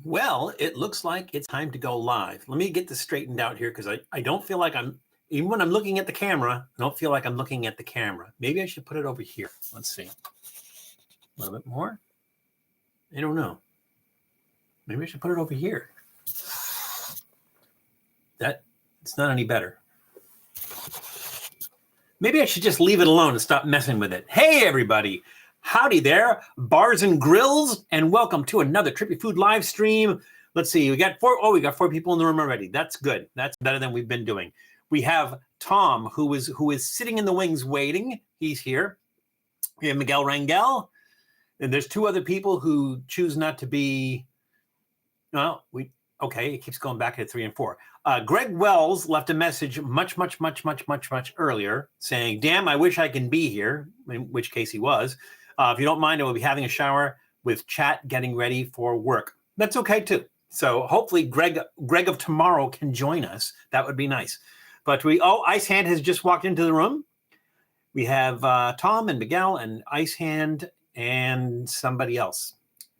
Well, it looks like it's time to go live. Let me get this straightened out here because I don't feel like even when I'm looking at the camera, I don't feel like I'm looking at the camera. Maybe I should put it over here. Let's see. A little bit more. I don't know. Maybe I should put it over here. It's not any better. Maybe I should just leave it alone and stop messing with it. Hey, everybody. Howdy there, bars and grills, and welcome to another Trippy Food live stream. Let's see, we got four people in the room already. That's good. That's better than we've been doing. We have Tom, who is sitting in the wings waiting. He's here. We have Miguel Rangel, and there's two other people who choose not to be. Well, okay, it keeps going back to 3 and 4. Greg Wells left a message much earlier saying, "Damn, I wish I can be here," in which case he was. If you don't mind, I will be having a shower with chat, getting ready for work. That's okay too. So hopefully Greg of tomorrow can join us. That would be nice. But Ice Hand has just walked into the room. We have Tom and Miguel and Ice Hand and somebody else.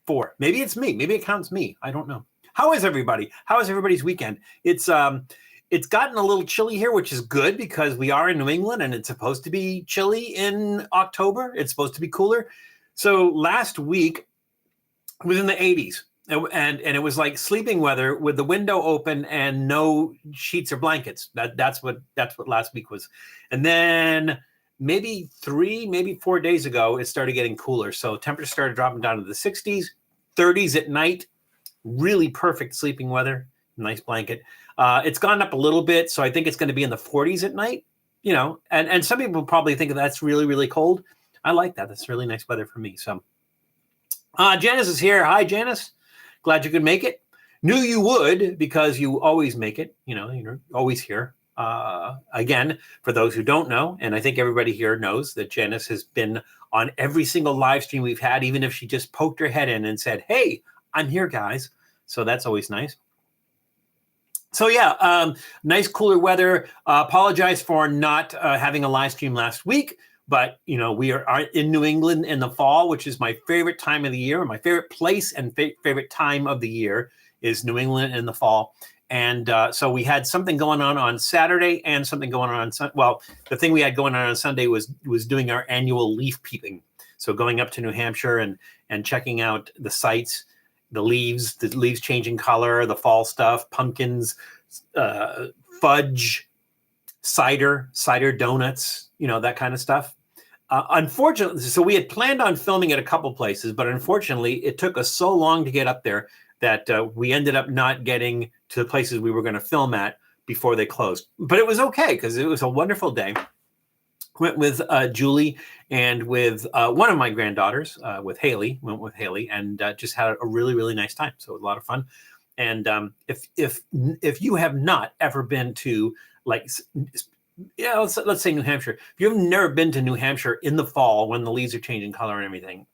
4. Maybe it's me. Maybe it counts me. I don't know. How is everybody? How is everybody's weekend? It's gotten a little chilly here, which is good because we are in New England and it's supposed to be chilly in October. It's supposed to be cooler. So last week it was in the 80s and it was like sleeping weather with the window open and no sheets or blankets. That's what last week was. And then maybe 4 days ago, it started getting cooler. So temperature started dropping down to the 60s, 30s at night. Really perfect sleeping weather. Nice blanket. It's gone up a little bit, so I think it's going to be in the 40s at night. You know, and some people probably think that's really, really cold. I like that. That's really nice weather for me. So Janice is here. Hi, Janice. Glad you could make it. Knew you would because you always make it. You're always here. Again, for those who don't know, and I think everybody here knows that Janice has been on every single live stream we've had, even if she just poked her head in and said, "Hey, I'm here, guys." So that's always nice. So yeah, nice cooler weather. Apologize for not having a live stream last week, but we are in New England in the fall, which is my favorite time of the year. My favorite place and favorite time of the year is New England in the fall. And so we had something going on Saturday and something going on Sunday. Well, the thing we had going on Sunday was doing our annual leaf peeping. So going up to New Hampshire and checking out the sites. The leaves changing color, the fall stuff, pumpkins, fudge, cider donuts, that kind of stuff. Unfortunately, so we had planned on filming at a couple places, but unfortunately, it took us so long to get up there that we ended up not getting to the places we were going to film at before they closed. But it was okay because it was a wonderful day. Went with Julie and with one of my granddaughters, with Haley. Went with Haley and just had a really, really nice time. So it was a lot of fun. And if you have not ever been to let's say New Hampshire. If you've never been to New Hampshire in the fall when the leaves are changing color and everything,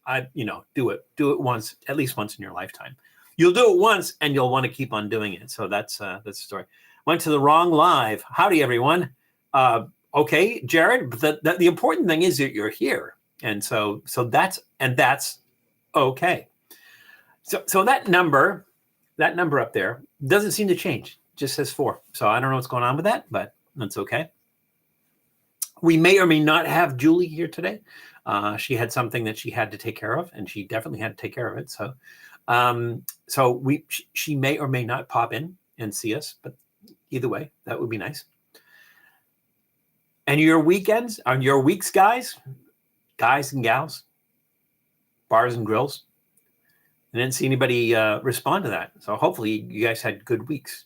do it once, at least once in your lifetime. You'll do it once and you'll want to keep on doing it. So that's the story. Went to the wrong live. Howdy, everyone. Okay, Jared, but the important thing is that you're here. And so that's okay. So that number up there doesn't seem to change. It just says 4. So I don't know what's going on with that, but that's okay. We may or may not have Julie here today. She had something that she had to take care of, and she definitely had to take care of it. So she may or may not pop in and see us, but either way, that would be nice. And your weekends, on your weeks, guys and gals, bars and grills. I didn't see anybody respond to that. So hopefully you guys had good weeks.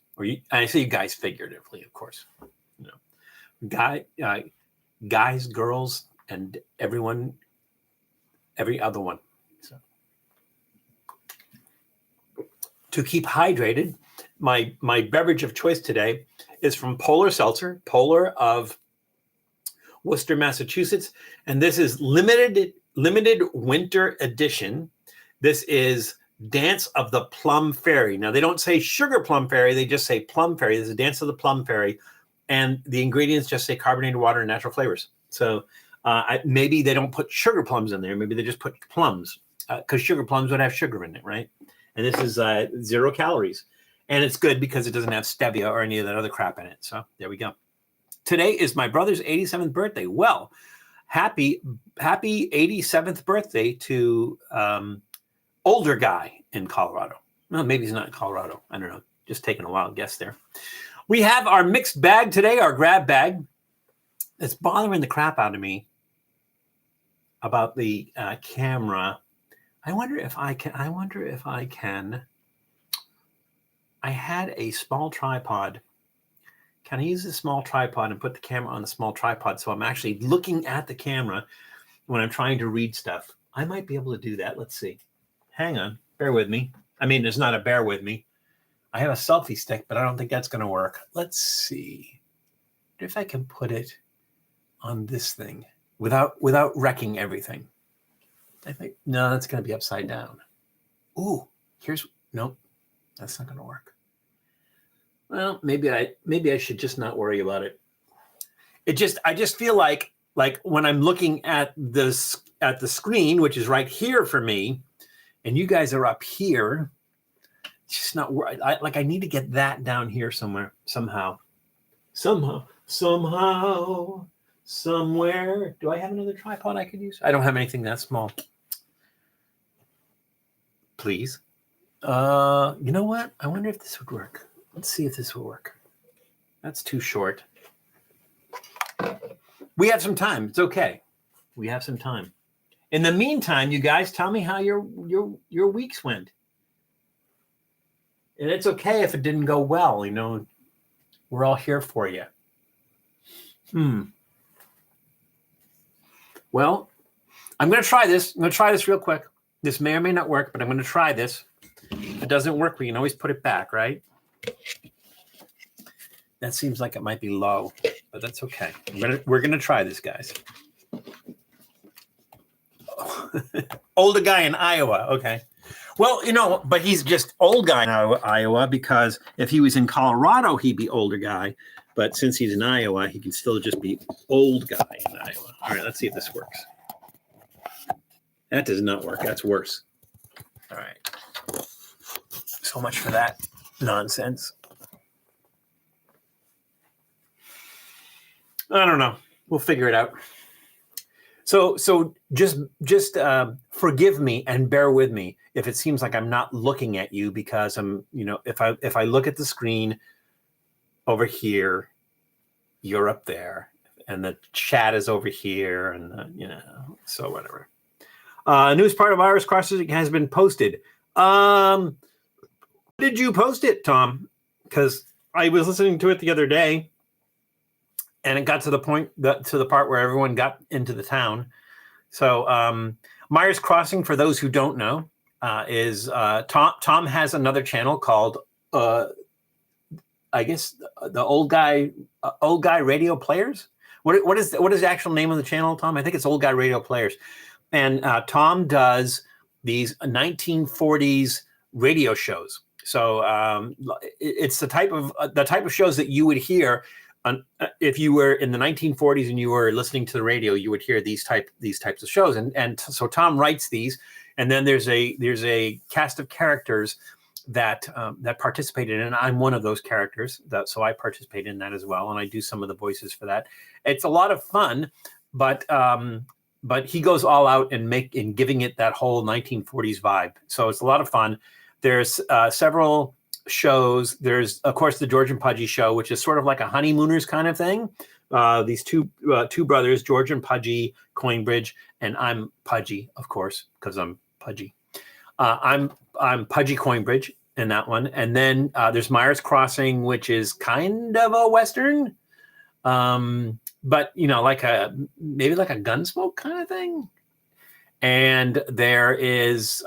I say you guys figuratively, of course. Guys, girls, and everyone, every other one. So to keep hydrated, my beverage of choice today is from Polar Seltzer, Polar of Worcester, Massachusetts, and this is limited winter edition. This is Dance of the Plum Fairy. Now they don't say Sugar Plum Fairy; they just say Plum Fairy. This is Dance of the Plum Fairy, and the ingredients just say carbonated water and natural flavors. So maybe they don't put sugar plums in there. Maybe they just put plums because sugar plums would have sugar in it, right? And this is 0 calories. And it's good because it doesn't have stevia or any of that other crap in it. So there we go. Today is my brother's 87th birthday. Well, happy 87th birthday to older guy in Colorado. Well, maybe he's not in Colorado. I don't know. Just taking a wild guess there. We have our mixed bag today, our grab bag. It's bothering the crap out of me about the camera. I wonder if I can. I had a small tripod. Can I use a small tripod and put the camera on the small tripod so I'm actually looking at the camera when I'm trying to read stuff? I might be able to do that. Let's see. Hang on. Bear with me. I mean, there's not a bear with me. I have a selfie stick, but I don't think that's going to work. Let's see if I can put it on this thing without wrecking everything. I think, no, that's going to be upside down. Ooh, nope, that's not going to work. Well, maybe I should just not worry about it. I just feel like when I'm looking at the screen, which is right here for me, and you guys are up here, it's just not work. I need to get that down here somewhere, somewhere. Do I have another tripod I could use? I don't have anything that small. Please. You know what? I wonder if this would work. Let's see if this will work. That's too short. We have some time. It's okay. We have some time. In the meantime, you guys, tell me how your weeks went. And it's okay if it didn't go well. You know, we're all here for you. Well, I'm going to try this. I'm going to try this real quick. This may or may not work, but I'm going to try this. If it doesn't work, we can always put it back, right? That seems like it might be low, but that's okay. We're going to try this, guys. Older guy in Iowa. Okay. Well, you know, but he's just old guy in Iowa because if he was in Colorado, he'd be older guy. But since he's in Iowa, he can still just be old guy in Iowa. All right, let's see if this works. That does not work. That's worse. All right. So much for that nonsense. I don't know. We'll figure it out. So just forgive me and bear with me if it seems like I'm not looking at you because I'm, you know, if I look at the screen over here, you're up there, and the chat is over here, and you know, so whatever. Newest part of Virus Crossing has been posted. Did you post it, Tom? Because I was listening to it the other day, and it got to the part where everyone got into the town. So Myers Crossing, for those who don't know, is Tom has another channel called I guess the old guy radio players. What is the actual name of the channel, Tom? I think it's Old Guy Radio Players. And Tom does these 1940s radio shows. So it's the type of shows that you would hear if you were in the 1940s and you were listening to the radio. You would hear these types of shows. And so Tom writes these, and then there's a cast of characters that participated in. I'm one of those characters, so I participate in that as well, and I do some of the voices for that. It's a lot of fun, but he goes all out in giving it that whole 1940s vibe. So it's a lot of fun. There's several shows. There's, of course, the George and Pudgy show, which is sort of like a honeymooners kind of thing. These two brothers, George and Pudgy Coinbridge, and I'm Pudgy, of course, because I'm Pudgy. I'm Pudgy Coinbridge in that one. And then there's Myers Crossing, which is kind of a Western, but, you know, maybe like a Gunsmoke kind of thing. And there is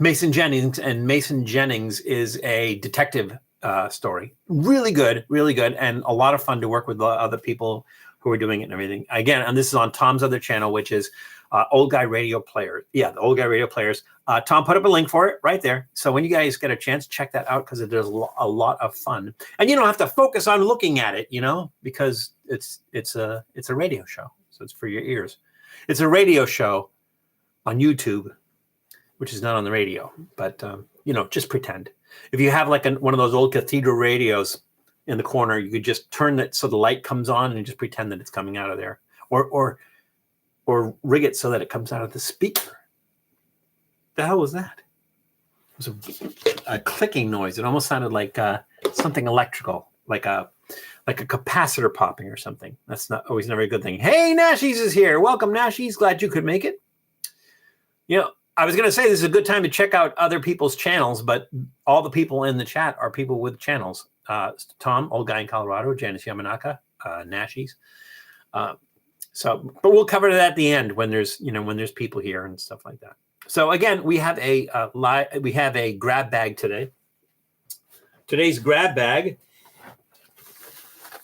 Mason Jennings, and Mason Jennings is a detective story. Really good, and a lot of fun to work with other people who are doing it and everything. Again, and this is on Tom's other channel, which is Old Guy Radio Player. Yeah, the Old Guy Radio Players. Tom put up a link for it right there. So when you guys get a chance, check that out because it is a lot of fun. And you don't have to focus on looking at it, you know, because it's a radio show. So it's for your ears. It's a radio show on YouTube. which is not on the radio, but just pretend. If you have like one of those old cathedral radios in the corner, you could just turn it so the light comes on and just pretend that it's coming out of there, or rig it so that it comes out of the speaker. The hell was that? It was a clicking noise. It almost sounded like something electrical, like a capacitor popping or something. That's not always never a good thing. Hey, Nashies is here. Welcome, Nashies. Glad you could make it. I was going to say this is a good time to check out other people's channels, but all the people in the chat are people with channels. Tom, old guy in Colorado, Janice Yamanaka, Nashies. But we'll cover that at the end when there's people here and stuff like that. So again, we have a grab bag today. Today's grab bag.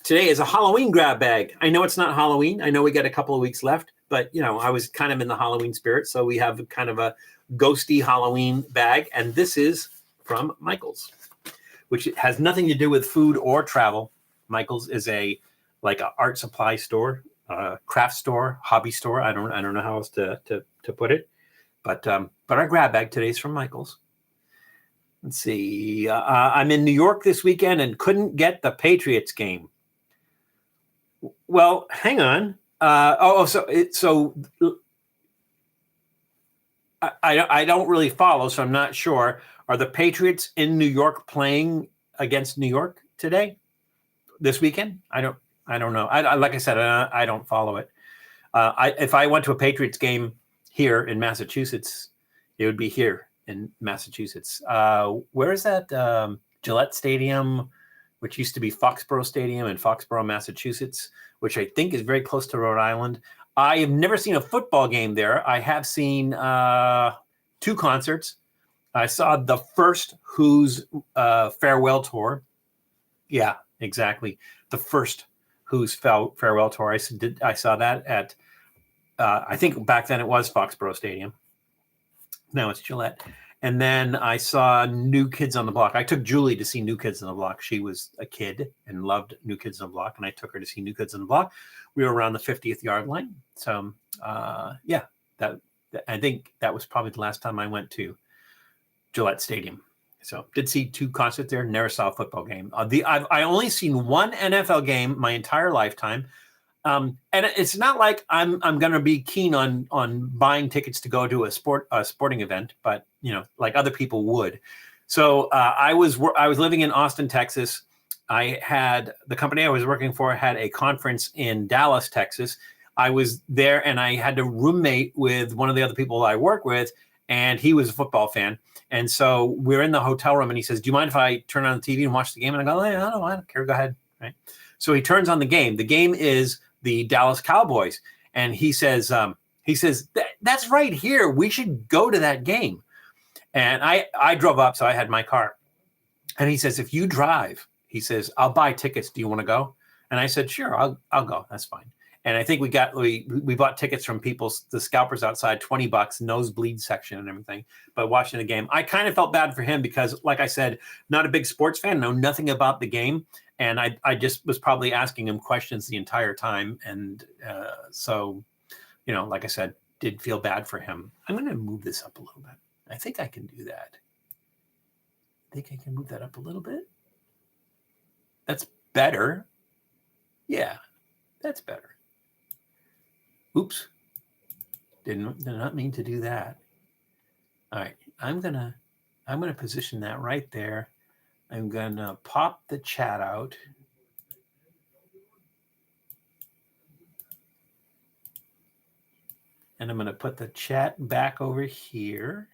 Today is a Halloween grab bag. I know it's not Halloween. I know we got a couple of weeks left, but I was kind of in the Halloween spirit, so we have kind of a ghosty Halloween bag, and this is from Michael's, which has nothing to do with food or travel. Michael's is like an art supply store, craft store, hobby store. I don't know how else to put it. But our grab bag today is from Michael's. Let's see. I'm in New York this weekend and couldn't get the Patriots game. Well, hang on. So I don't really follow, so I'm not sure. Are the Patriots in New York playing against New York today, this weekend? I don't know. Like I said, I don't follow it. If I went to a Patriots game here in Massachusetts, it would be here in Massachusetts. Where is that? Gillette Stadium, which used to be Foxborough Stadium in Foxborough, Massachusetts, which I think is very close to Rhode Island. I have never seen a football game there. I have seen 2 concerts. I saw the first Who's farewell tour. Yeah, exactly. The first Who's farewell tour. I saw that at I think back then it was Foxborough Stadium. Now it's Gillette. And then I saw New Kids on the Block. I took Julie to see New Kids on the Block. She was a kid and loved New Kids on the Block, and I took her to see New Kids on the Block. We were around the 50th yard line. So, I think that was probably the last time I went to Gillette Stadium. So did see 2 concerts there. Never saw a football game. I only seen 1 NFL game my entire lifetime. And it's not like I'm going to be keen on buying tickets to go to a sporting event, but like other people would. So I was living in Austin, Texas. I had the company I was working for had a conference in Dallas, Texas. I was there and I had to roommate with one of the other people I work with, and he was a football fan. And so we're in the hotel room and he says, "Do you mind if I turn on the TV and watch the game?" And I go, "I don't care. Go ahead." Right. So he turns on the game. The game is the Dallas Cowboys. And he says, "That's right here. We should go to that game." And I drove up, so I had my car. And he says, "If you drive," he says, "I'll buy tickets. Do you want to go?" And I said, "Sure, I'll go. That's fine." And I think we bought tickets from the scalpers outside, $20, nosebleed section and everything. But watching the game, I kind of felt bad for him because, like I said, not a big sports fan, know nothing about the game. And I just was probably asking him questions the entire time. And so, like I said, did feel bad for him. I'm going to move this up a little bit. I think I can do that. I think I can move that up a little bit. That's better. Yeah, that's better. Oops. Did not mean to do that. All right, I'm gonna position that right there. I'm gonna pop the chat out. And I'm gonna put the chat back over here.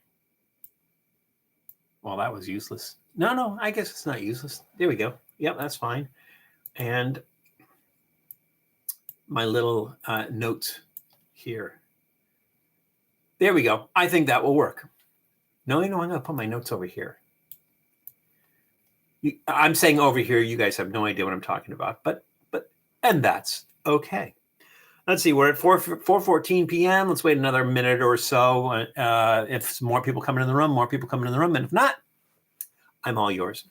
Well, that was useless. No, I guess it's not useless. There we go. Yep, that's fine. And my little notes here. There we go. I think that will work. No, I'm going to put my notes over here. I'm saying over here. You guys have no idea what I'm talking about, and that's okay. Let's see. We're at 4:14 p.m. Let's wait another minute or so. If more people coming in the room, and if not, I'm all yours.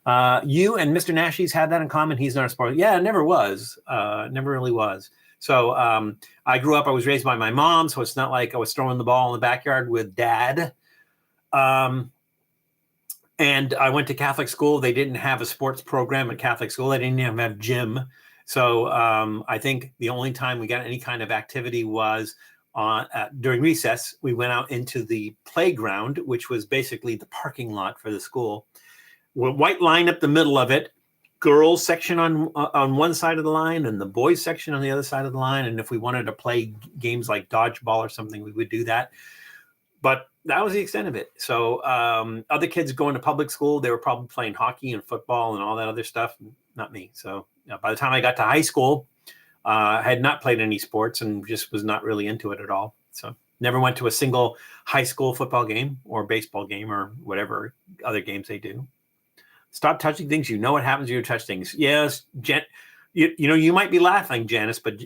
You and Mr. Nashies had that in common. He's not a sport. Yeah, never was. Never really was. So I grew up, I was raised by my mom, so it's not like I was throwing the ball in the backyard with dad. And I went to Catholic school. They didn't have a sports program at Catholic school. They didn't even have gym. So I think the only time we got any kind of activity was during recess. We went out into the playground, which was basically the parking lot for the school. White line up the middle of it, girls section on one side of the line and the boys section on the other side of the line. And if we wanted to play games like dodgeball or something, we would do that. But that was the extent of it. So other kids going to public school, they were probably playing hockey and football and all that other stuff. Not me. So by the time I got to high school, I had not played any sports and just was not really into it at all. So never went to a single high school football game or baseball game or whatever other games they do. Stop touching things. You know what happens when you touch things. Yes, you know, you might be laughing, Janice, but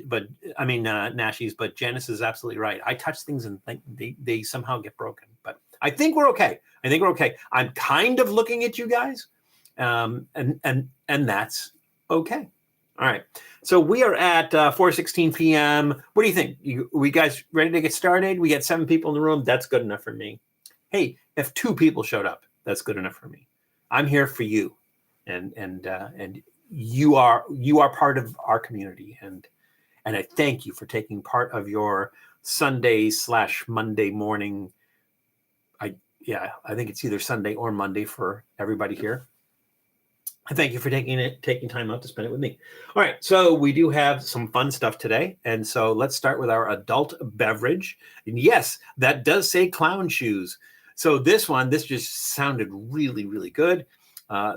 I mean, Nashies, but Janice is absolutely right. I touch things and think they somehow get broken, but I think we're okay. I'm kind of looking at you guys, and that's okay. All right. So we are at 4:16 p.m. What do you think? We guys ready to get started? We got 7 people in the room. That's good enough for me. Hey, if 2 people showed up, that's good enough for me. I'm here for you, and you are part of our community, and I thank you for taking part of your Sunday/Monday morning. I think it's either Sunday or Monday for everybody here. I thank you for taking time out to spend it with me. All right, so we do have some fun stuff today, and so let's start with our adult beverage. And yes, that does say Clown Shoes. So this just sounded really, really good.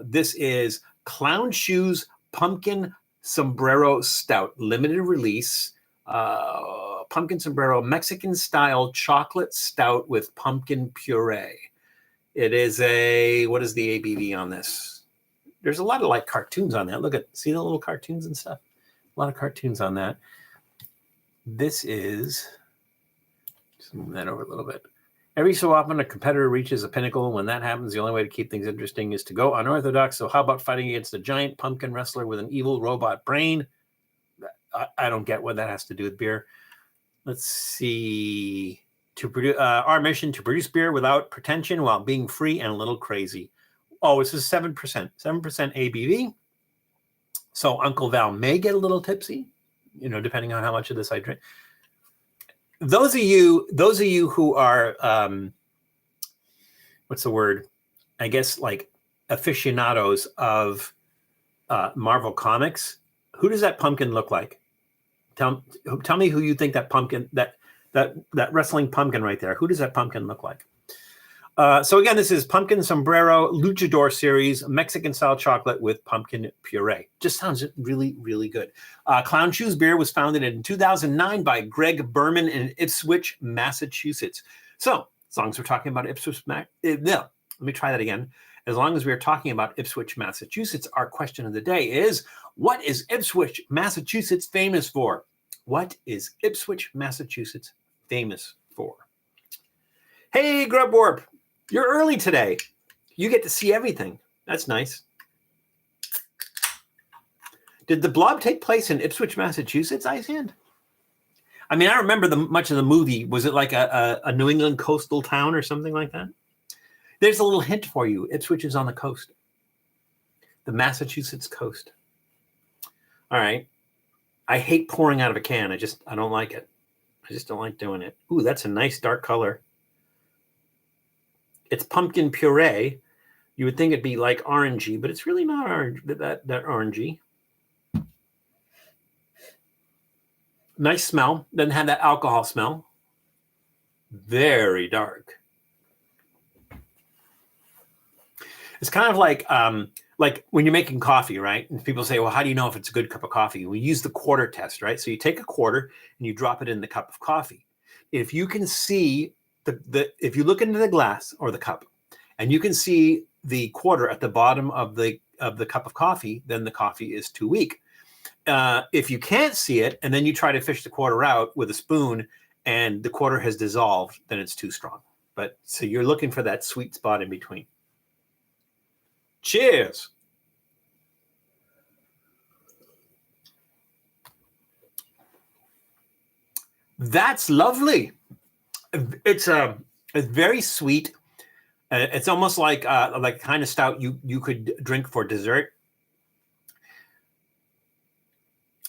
This is Clown Shoes Pumpkin Sombrero Stout, limited release. Pumpkin Sombrero, Mexican style chocolate stout with pumpkin puree. It is what is the ABV on this? There's a lot of like cartoons on that. See the little cartoons and stuff? A lot of cartoons on that. This is, just move that over a little bit. Every so often, a competitor reaches a pinnacle. When that happens, the only way to keep things interesting is to go unorthodox. So how about fighting against a giant pumpkin wrestler with an evil robot brain? I don't get what that has to do with beer. Let's see. Our mission to produce beer without pretension while being free and a little crazy. Oh, this is 7%. 7% ABV. So Uncle Val may get a little tipsy, depending on how much of this I drink. Those of you who are, what's the word? I guess like aficionados of Marvel Comics. Who does that pumpkin look like? Tell me who you think that pumpkin, that wrestling pumpkin right there. Who does that pumpkin look like? So again, this is Pumpkin Sombrero Luchador Series, Mexican-style chocolate with pumpkin puree. Just sounds really, really good. Clown Shoes Beer was founded in 2009 by Greg Berman in Ipswich, Massachusetts. So as long as we're talking about let me try that again. As long as we're talking about Ipswich, Massachusetts, our question of the day is, what is Ipswich, Massachusetts famous for? What is Ipswich, Massachusetts famous for? Hey, Grub Warp. You're early today. You get to see everything. That's nice. Did the blob take place in Ipswich, Massachusetts, Icehand? I mean, I remember much of the movie. Was it like a New England coastal town or something like that? There's a little hint for you. Ipswich is on the coast. The Massachusetts coast. All right. I hate pouring out of a can. I don't like it. I just don't like doing it. Ooh, that's a nice dark color. It's pumpkin puree. You would think it'd be like orangey, but it's really not orange. That orangey. Nice smell. Doesn't have that alcohol smell. Very dark. It's kind of like when you're making coffee, right? And people say, well, how do you know if it's a good cup of coffee? We use the quarter test, right? So you take a quarter and you drop it in the cup of coffee. If you can see if you look into the glass or the cup and you can see the quarter at the bottom of the cup of coffee, then the coffee is too weak. If you can't see it and then you try to fish the quarter out with a spoon and the quarter has dissolved, then it's too strong. But so you're looking for that sweet spot in between. Cheers. That's lovely. It's very sweet. It's almost like kind of stout you could drink for dessert.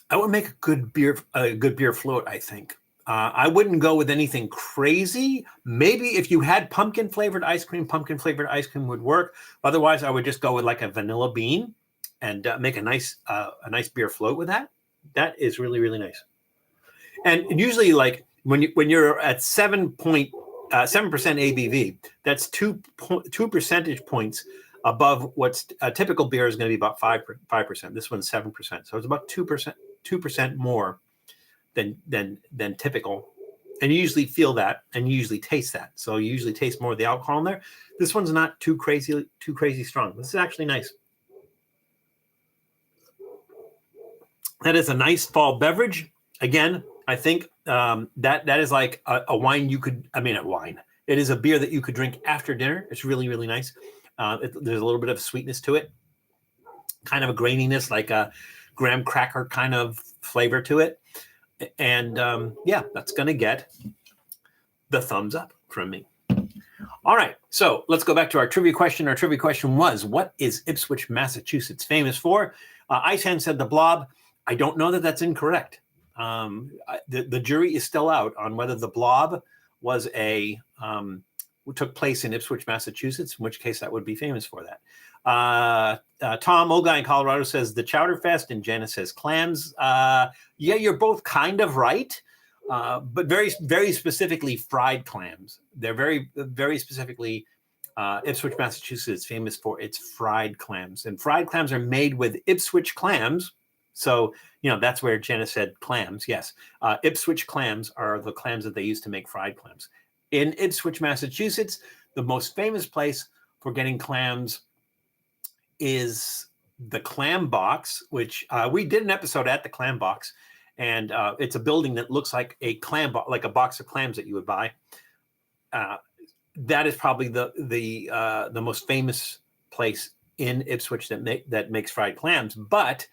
I would make a good beer float, I think. I wouldn't go with anything crazy. Maybe if you had pumpkin flavored ice cream would work. Otherwise, I would just go with like a vanilla bean and make a nice beer float with that. That is really, really nice. And usually, like when you're at 7% ABV, that's two percentage points above what's a typical beer is going to be about 5%. This one's 7%, so it's about 2% more than typical. And you usually feel that, and you usually taste that. So you usually taste more of the alcohol in there. This one's not too crazy strong. This is actually nice. That is a nice fall beverage. Again, I think that is like a wine you could. I mean, a wine. It is a beer that you could drink after dinner. It's really, really nice. There's a little bit of sweetness to it, kind of a graininess, like a graham cracker kind of flavor to it. And yeah, that's going to get the thumbs up from me. All right, so let's go back to our trivia question. Our trivia question was, what is Ipswich, Massachusetts famous for? Ice Hand said the blob. I don't know that that's incorrect. The jury is still out on whether the blob was took place in Ipswich, Massachusetts, in which case that would be famous for that. Tom, old guy in Colorado, says the Chowder Fest, and Janice says clams. Yeah, you're both kind of right, but very, very specifically fried clams. They're very, very specifically Ipswich, Massachusetts, famous for its fried clams. And fried clams are made with Ipswich clams. So, that's where Janice said clams. Yes, Ipswich clams are the clams that they use to make fried clams. In Ipswich, Massachusetts, the most famous place for getting clams is the Clam Box, which we did an episode at the Clam Box, and it's a building that looks like a like a box of clams that you would buy. That is probably the most famous place in Ipswich that makes fried clams. But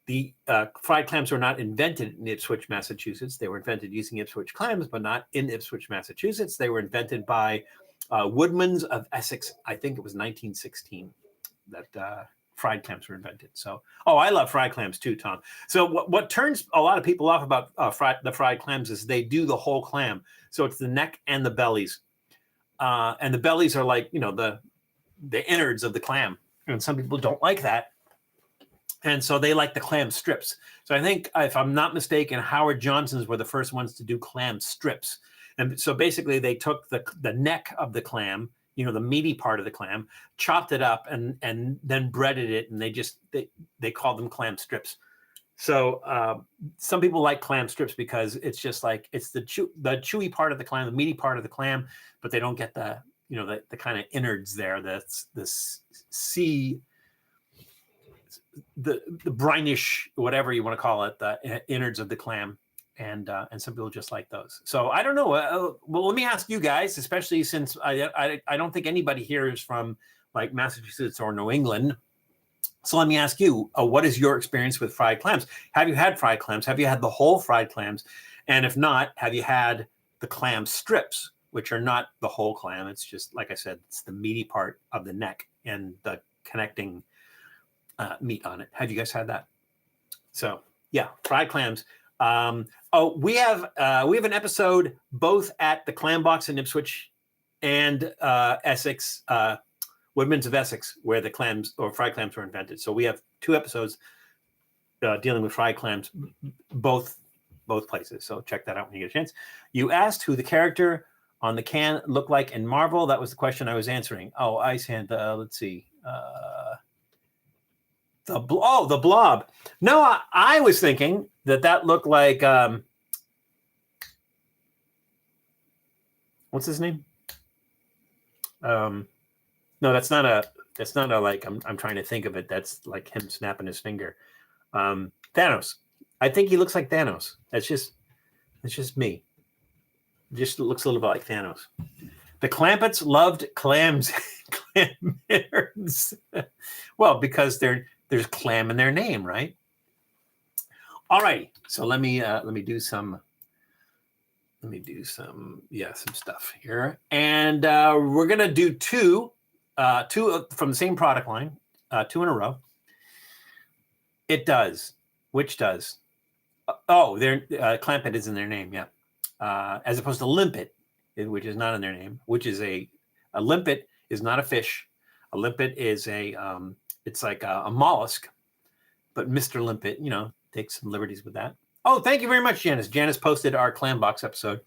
the fried clams were not invented in Ipswich, Massachusetts. They were invented using Ipswich clams, but not in Ipswich, Massachusetts. They were invented by Woodmans of Essex. I think it was 1916 that fried clams were invented. So, I love fried clams too, Tom. So what turns a lot of people off about the fried clams is they do the whole clam. So it's the neck and the bellies. And the bellies are like, the innards of the clam. And some people don't like that. And so they like the clam strips. So I think, if I'm not mistaken, Howard Johnson's were the first ones to do clam strips. And so basically they took the neck of the clam, the meaty part of the clam, chopped it up and then breaded it. And they called them clam strips. So some people like clam strips because it's just like, it's the chewy part of the clam, the meaty part of the clam, but they don't get the kind of innards there. That's the sea, the brinish, whatever you want to call it, the innards of the clam, and some people just like those. So I don't know. Well, let me ask you guys, especially since I don't think anybody here is from like Massachusetts or New England. So let me ask you, what is your experience with fried clams? Have you had fried clams? Have you had the whole fried clams? And if not, have you had the clam strips, which are not the whole clam? It's just, like I said, it's the meaty part of the neck and the connecting meat on it. Have you guys had that? So yeah, fried clams. We have an episode both at the Clam Box in Ipswich and Essex, Woodman's of Essex, where the clams or fried clams were invented. So we have 2 episodes dealing with fried clams, both places. So check that out when you get a chance. You asked who the character on the can looked like in Marvel. That was the question I was answering. Oh, Ice Hand. Let's see. The blob. No, I was thinking that looked like what's his name? No, that's not a like I'm trying to think of it. That's like him snapping his finger. Thanos. I think he looks like Thanos. That's just me. It just looks a little bit like Thanos. The Clampets loved clams. Clam innards. Well, because there's clam in their name, right? All righty. So let me do some let me do some stuff here. And we're going to do two from the same product line, 2 in a row. It does. Which does? Oh, Clampet is in their name, yeah. As opposed to Limpet, which is not in their name, which is a limpet is not a fish. A limpet is it's like a mollusk, but Mr. Limpet, takes some liberties with that. Oh, thank you very much, Janice. Janice posted our clam box episode.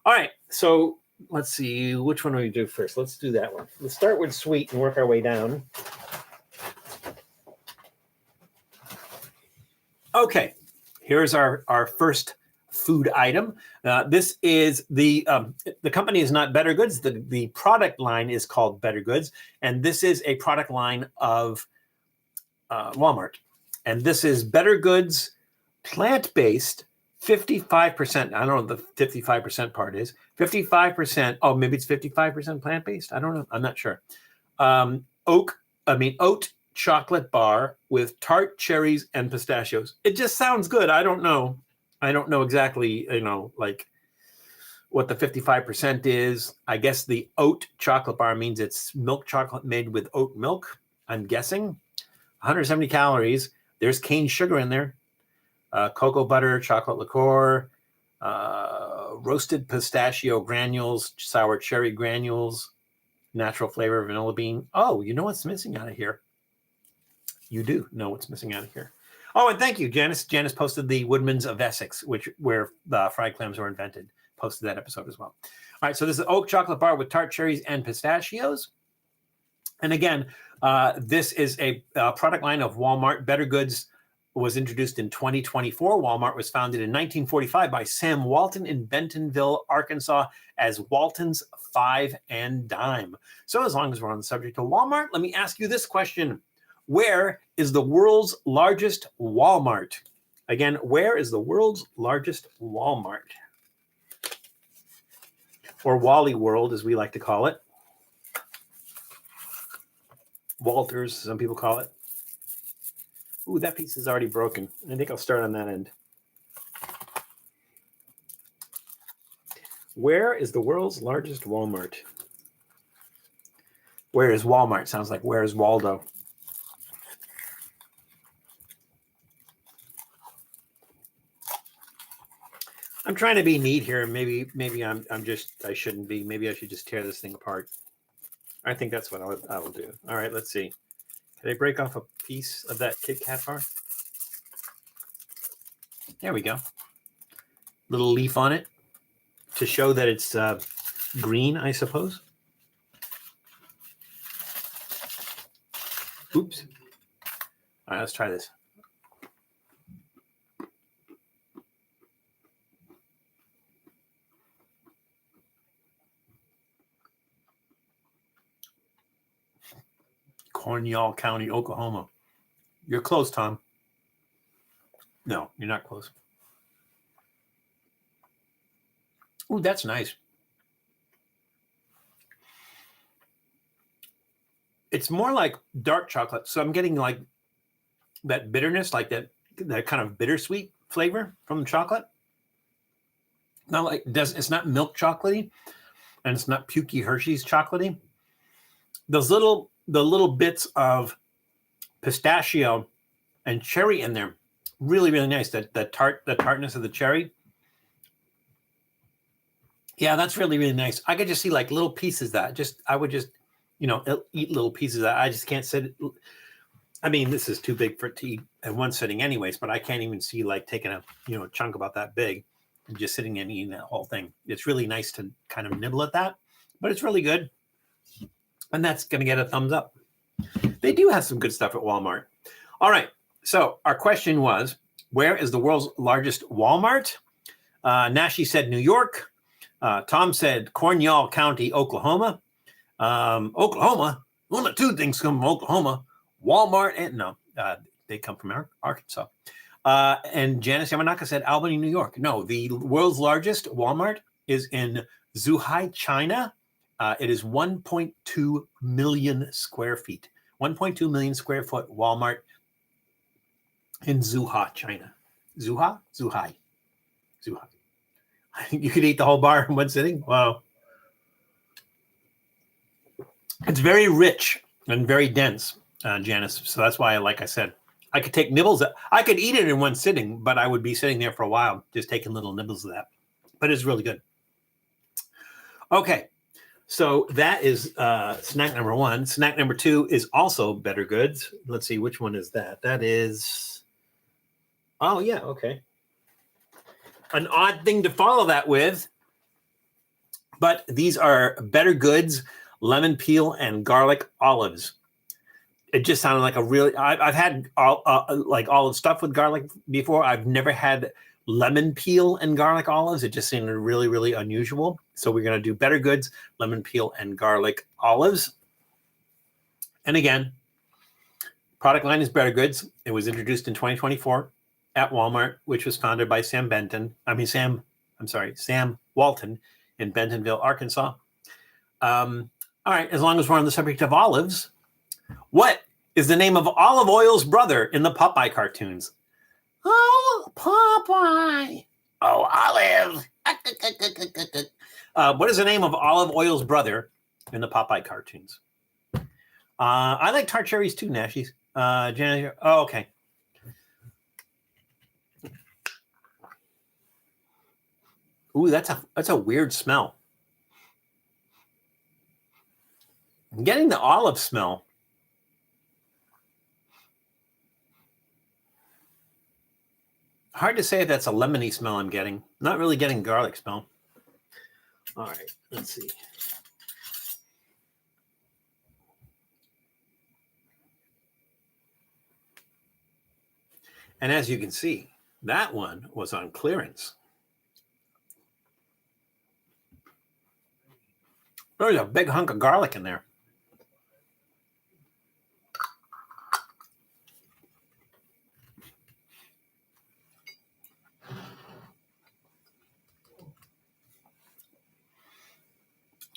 All right, so let's see, which one do we do first? Let's do that one. Let's start with sweet and work our way down. Okay, here's our first food item. This is the company is not Bettergoods. The product line is called Bettergoods, and this is a product line of Walmart. And this is Bettergoods plant-based 55%. I don't know what the 55% part is. 55%. Oh, maybe it's 55% plant-based. I don't know. I'm not sure. Oat chocolate bar with tart, cherries, and pistachios. It just sounds good. I don't know exactly, like what the 55% is. I guess the oat chocolate bar means it's milk chocolate made with oat milk, I'm guessing. 170 calories. There's cane sugar in there. Cocoa butter, chocolate liqueur, roasted pistachio granules, sour cherry granules, natural flavor, vanilla bean. Oh, you know what's missing out of here? You do know what's missing out of here. Oh, and thank you, Janice. Janice posted the Woodman's of Essex, where the fried clams were invented. Posted that episode as well. All right, so this is oat chocolate bar with tart, cherries, and pistachios. And again, this is a product line of Walmart. Bettergoods was introduced in 2024. Walmart was founded in 1945 by Sam Walton in Bentonville, Arkansas, as Walton's Five and Dime. So as long as we're on the subject of Walmart, let me ask you this question. Where is the world's largest Walmart? Again, where is the world's largest Walmart? Or Wally World, as we like to call it. Walters, some people call it. Ooh, that piece is already broken. I think I'll start on that end. Where is the world's largest Walmart? Where is Walmart? Sounds like where is Waldo? I'm trying to be neat here. Maybe I shouldn't be. Maybe I should just tear this thing apart. I think that's what I will do. All right, let's see. Can I break off a piece of that Kit Kat bar? There we go. Little leaf on it to show that it's green, I suppose. Oops. All right, let's try this. Cornwall County, Oklahoma. You're close, Tom. No, you're not close. Ooh, that's nice. It's more like dark chocolate. So I'm getting like that bitterness, like that kind of bittersweet flavor from the chocolate. Not like it's not milk chocolatey, and it's not pukey Hershey's chocolatey. The little bits of pistachio and cherry in there, really, really nice. The tartness of the cherry. Yeah, that's really, really nice. I could just see like little pieces that I would just, eat little pieces that I just can't sit. I mean, this is too big for it to eat at one sitting anyways, but I can't even see like taking a chunk about that big and just sitting and eating that whole thing. It's really nice to kind of nibble at that, but it's really good. And that's going to get a thumbs up. They do have some good stuff at Walmart. All right. So our question was, where is the world's largest Walmart? Nashi said New York. Tom said Cornwall County, Oklahoma. Oklahoma? Only two things come from Oklahoma. Walmart and they come from Arkansas. And Janice Yamanaka said Albany, New York. No, the world's largest Walmart is in Zhuhai, China. It is 1.2 million square feet. 1.2 million square foot Walmart in Zhuhai, China. Zhuhai. You could eat the whole bar in one sitting. Wow. It's very rich and very dense, Janice. So that's why, like I said, I could take nibbles. I could eat it in one sitting, but I would be sitting there for a while, just taking little nibbles of that. But it's really good. Okay, so that is snack number one. Snack number two is also Bettergoods. Let's see, which one is that? That is, oh yeah, okay. An odd thing to follow that with, but these are Bettergoods lemon peel and garlic olives. It just sounded like a really, I've had like olive stuff with garlic before. I've never had lemon peel and garlic olives. It just seemed really, really unusual. So we're going to do Bettergoods lemon peel and garlic olives. And again, product line is Bettergoods. It was introduced in 2024 at Walmart, which was founded by Sam Walton in Bentonville, Arkansas. All right, as long as we're on the subject of olives, what is the name of Olive Oil's brother in the Popeye cartoons? Oh, Popeye. Oh, Olive. What is the name of Olive Oil's brother in the Popeye cartoons? I like tart cherries too, Nashies. Janet, oh, okay. Ooh, that's a weird smell. I'm getting the olive smell. Hard to say if that's a lemony smell I'm getting. Not really getting garlic smell. All right, let's see. And as you can see, that one was on clearance. There's a big hunk of garlic in there.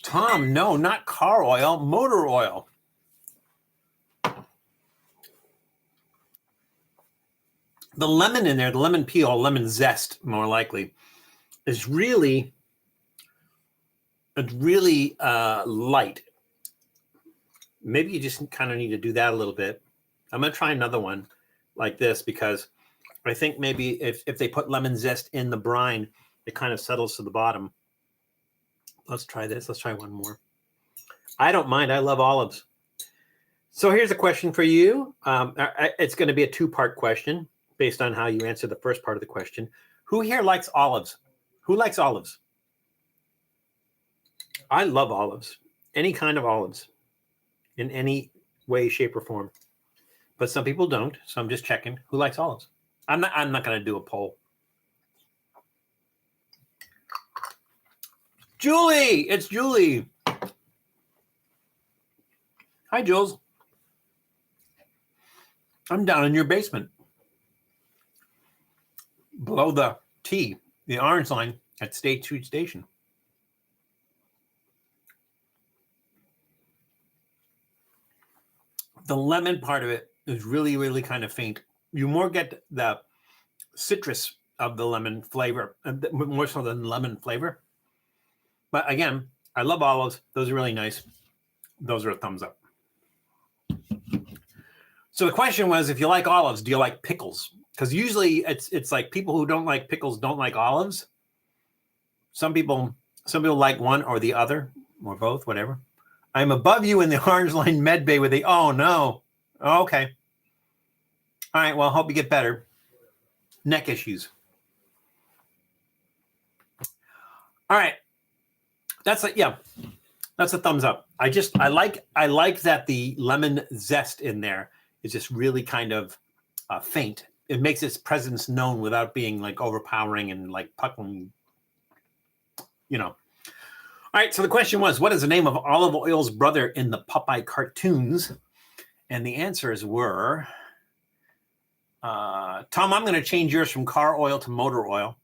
Tom, no, not car oil, motor oil. The lemon in there, the lemon peel, lemon zest, more likely, is really, it's really light. Maybe you just kind of need to do that a little bit. I'm going to try another one like this because I think maybe if they put lemon zest in the brine, it kind of settles to the bottom. Let's try this. Let's try one more. I don't mind. I love olives. So here's a question for you. It's going to be a two-part question based on how you answer the first part of the question. Who here likes olives? Who likes olives? I love olives. Any kind of olives in any way, shape, or form. But some people don't, so I'm just checking. Who likes olives? I'm not going to do a poll. Julie, it's Julie. Hi, Jules. I'm down in your basement. Below the T, the orange line at State Street Station. The lemon part of it is really, really kind of faint. You more get the citrus of the lemon flavor, more so than lemon flavor. But again, I love olives. Those are really nice. Those are a thumbs up. So the question was, if you like olives, do you like pickles? Because usually it's like people who don't like pickles don't like olives. Some people like one or the other, or both, whatever. I'm above you in the orange line med bay with the, oh no. Oh, okay. All right, well, hope you get better. Neck issues. All right. That's a thumbs up. I like that the lemon zest in there is just really kind of faint. It makes its presence known without being like overpowering and like puckling, you know. All right, so the question was, what is the name of Olive Oil's brother in the Popeye cartoons? And the answers were, Tom, I'm going to change yours from car oil to motor oil.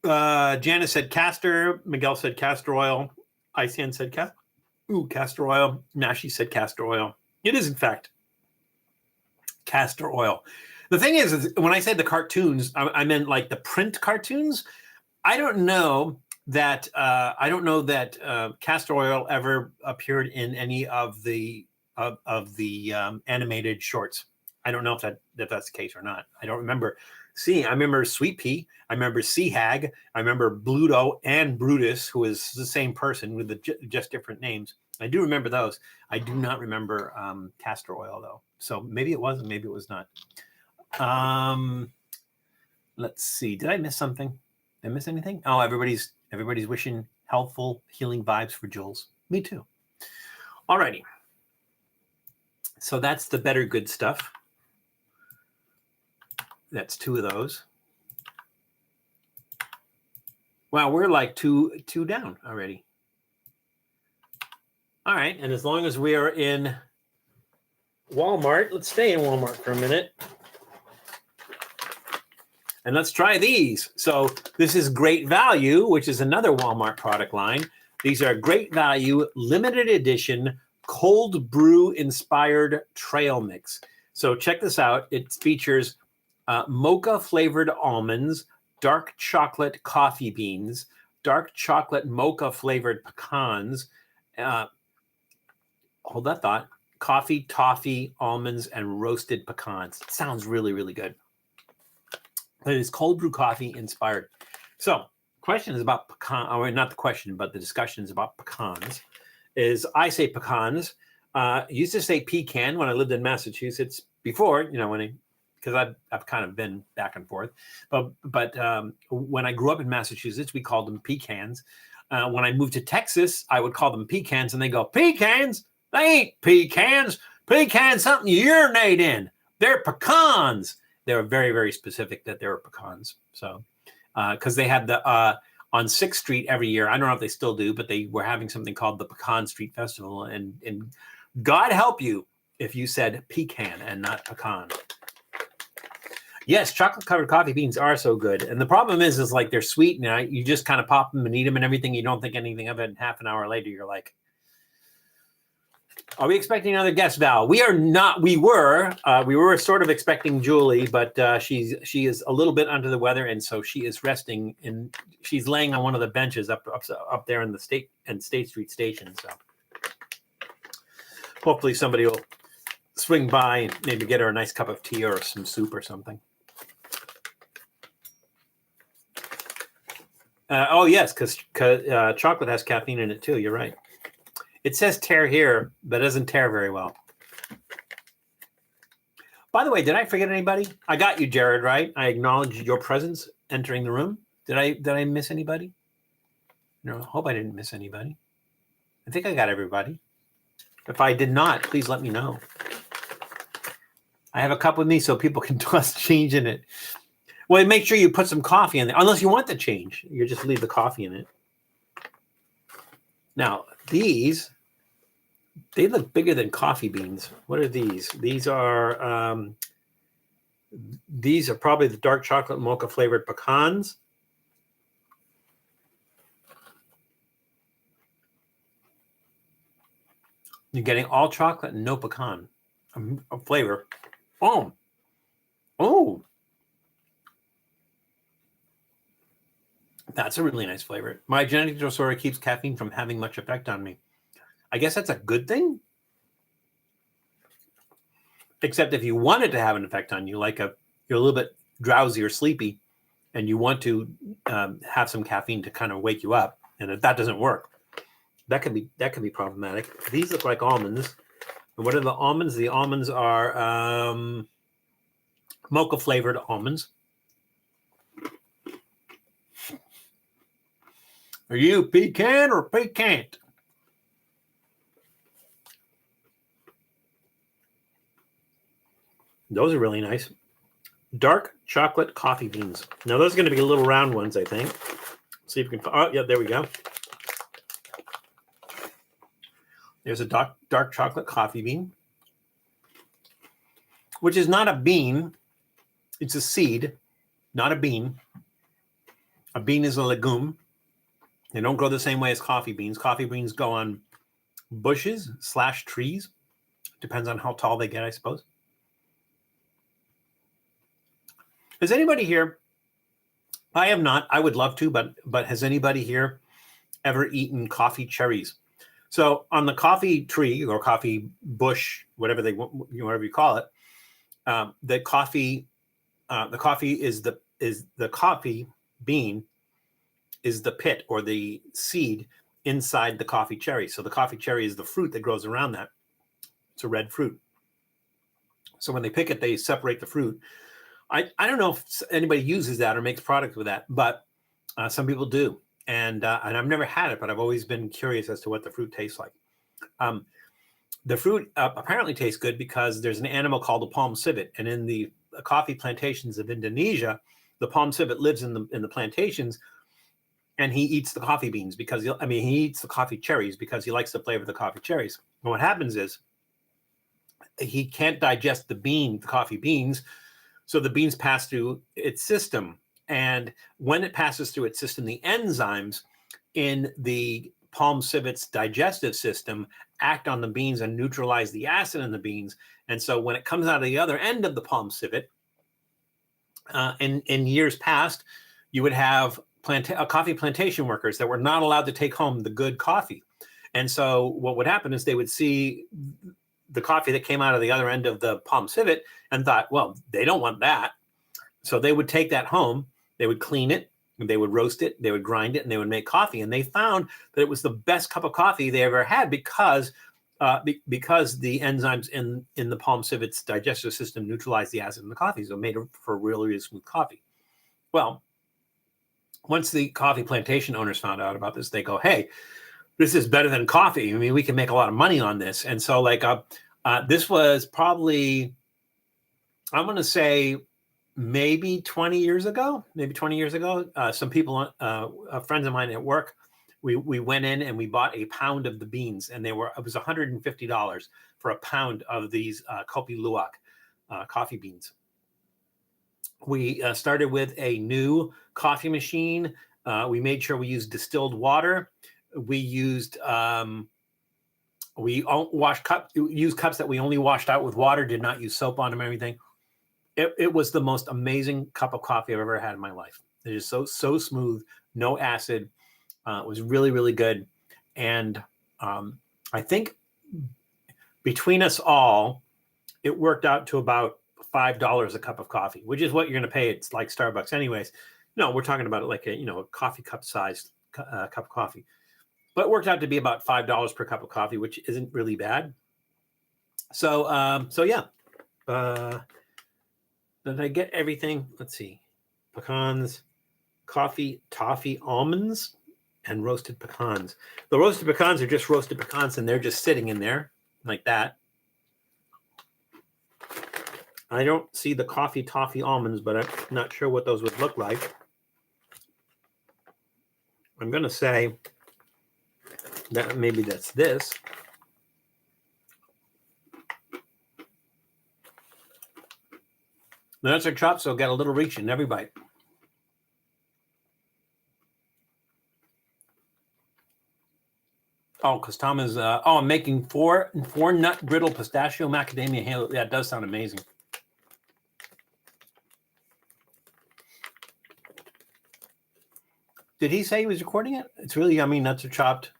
Janice said castor. Miguel said castor oil. Isian said castor oil. Nashi said castor oil. It is, in fact, castor oil. The thing is when I say the cartoons, I meant like the print cartoons. I don't know that castor oil ever appeared in any of the animated shorts. I don't know if that's the case or not. I don't remember seeing. I remember Sweet Pea. I remember Sea Hag. I remember Bluto and Brutus, who is the same person with just different names. I do remember those. I do not remember castor oil though. So maybe it was, maybe it was not. Let's see. Did I miss something? Did I miss anything? Oh, everybody's wishing healthful, healing vibes for Jules. Me too. Alrighty. So that's the Bettergoods stuff. That's 2 of those. Wow, we're like two down already. All right, and as long as we are in Walmart, let's stay in Walmart for a minute. And let's try these. So this is Great Value, which is another Walmart product line. These are Great Value limited edition cold brew inspired trail mix. So check this out. It features mocha flavored almonds, dark chocolate coffee beans, dark chocolate mocha flavored pecans, hold that thought, coffee, toffee, almonds, and roasted pecans. It sounds really, really good. But it is cold brew coffee inspired. So question is about pecan, or not the question, but the discussion is about pecans. I say pecans. Used to say pecan when I lived in Massachusetts before, because I've kind of been back and forth. But when I grew up in Massachusetts, we called them pecans. When I moved to Texas, I would call them pecans, and they go, pecans? They ain't pecans. Pecans, something you urinate in. They're pecans. They were very, very specific that they were pecans. So, because they had the on 6th Street every year. I don't know if they still do, but they were having something called the Pecan Street Festival. And God help you if you said pecan and not pecan. Yes, chocolate-covered coffee beans are so good. And the problem is like they're sweet. And you just kind of pop them and eat them and everything. You don't think anything of it. And half an hour later, you're like, are we expecting another guest, Val? We are not. We were sort of expecting Julie, but she is a little bit under the weather, and so she is resting, and she's laying on one of the benches up there in the State Street station. So hopefully somebody will swing by and maybe get her a nice cup of tea or some soup or something. Oh yes, because chocolate has caffeine in it too. You're right. It says tear here, but it doesn't tear very well. By the way, did I forget anybody? I got you, Jared, right? I acknowledged your presence entering the room. Did I miss anybody? No, I hope I didn't miss anybody. I think I got everybody. If I did not, please let me know. I have a cup with me so people can toss change in it. Well, make sure you put some coffee in there. Unless you want the change. You just leave the coffee in it. Now, these, they look bigger than coffee beans. What are these? These are probably the dark chocolate mocha flavored pecans. You're getting all chocolate and no pecan flavor. Oh, that's a really nice flavor. My genetic disorder keeps caffeine from having much effect on me. I guess that's a good thing. Except if you want it to have an effect on you, like you're a little bit drowsy or sleepy, and you want to have some caffeine to kind of wake you up, and if that doesn't work, that could be problematic. These look like almonds. And what are the almonds? The almonds are mocha flavored almonds. Are you pecan or pecant? Those are really nice. Dark chocolate coffee beans. Now those are going to be little round ones, I think. See if we can. Oh, yeah, there we go. There's a dark chocolate coffee bean, which is not a bean. It's a seed, not a bean. A bean is a legume. They don't grow the same way as coffee beans. Coffee beans go on bushes / trees. Depends on how tall they get, I suppose. Has anybody here I have not. I would love to, but has anybody here ever eaten coffee cherries? So on the coffee tree or coffee bush, whatever whatever you call it, the coffee is the coffee bean is the pit or the seed inside the coffee cherry. So the coffee cherry is the fruit that grows around that. It's a red fruit. So when they pick it, they separate the fruit. I don't know if anybody uses that or makes products with that, but some people do. And I've never had it, but I've always been curious as to what the fruit tastes like. The fruit apparently tastes good because there's an animal called the palm civet, and in the coffee plantations of Indonesia, the palm civet lives in the plantations, and he eats the coffee beans because he eats the coffee cherries because he likes the flavor of the coffee cherries. And what happens is he can't digest the coffee beans, so the beans pass through its system. And when it passes through its system, the enzymes in the palm civet's digestive system act on the beans and neutralize the acid in the beans. And so when it comes out of the other end of the palm civet, in years past, you would have coffee plantation workers that were not allowed to take home the good coffee. And so what would happen is they would see the coffee that came out of the other end of the palm civet and thought, well, they don't want that. So they would take that home, they would clean it, they would roast it, they would grind it, and they would make coffee. And they found that it was the best cup of coffee they ever had because the enzymes in the palm civet's digestive system neutralized the acid in the coffee. So it made it for really, really smooth coffee. Well, once the coffee plantation owners found out about this, they go, hey, this is better than coffee. I mean, we can make a lot of money on this. And so this was probably, I'm going to say, maybe 20 years ago. Some people, friends of mine at work, we went in and we bought a pound of the beans, and it was $150 for a pound of these Kopi Luwak coffee beans. We started with a new coffee machine. We made sure we used distilled water. We used used cups that we only washed out with water, did not use soap on them or anything. It was the most amazing cup of coffee I've ever had in my life. It is so smooth, no acid. It was really, really good. And I think between us all, it worked out to about $5 a cup of coffee, which is what you're going to pay. It's like Starbucks anyways. No, we're talking about it like a coffee cup sized cup of coffee. But it worked out to be about $5 per cup of coffee, which isn't really bad. So yeah. Did I get everything? Let's see. Pecans, coffee, toffee, almonds, and roasted pecans. The roasted pecans are just roasted pecans, and they're just sitting in there like that. I don't see the coffee, toffee, almonds, but I'm not sure what those would look like. I'm going to say that maybe that's this. The nuts are chopped, so get a little reach in every bite. Oh, because Tom is, I'm making four nut brittle pistachio macadamia halo. Yeah, it does sound amazing. Did he say he was recording it? It's really yummy. Nuts are chopped.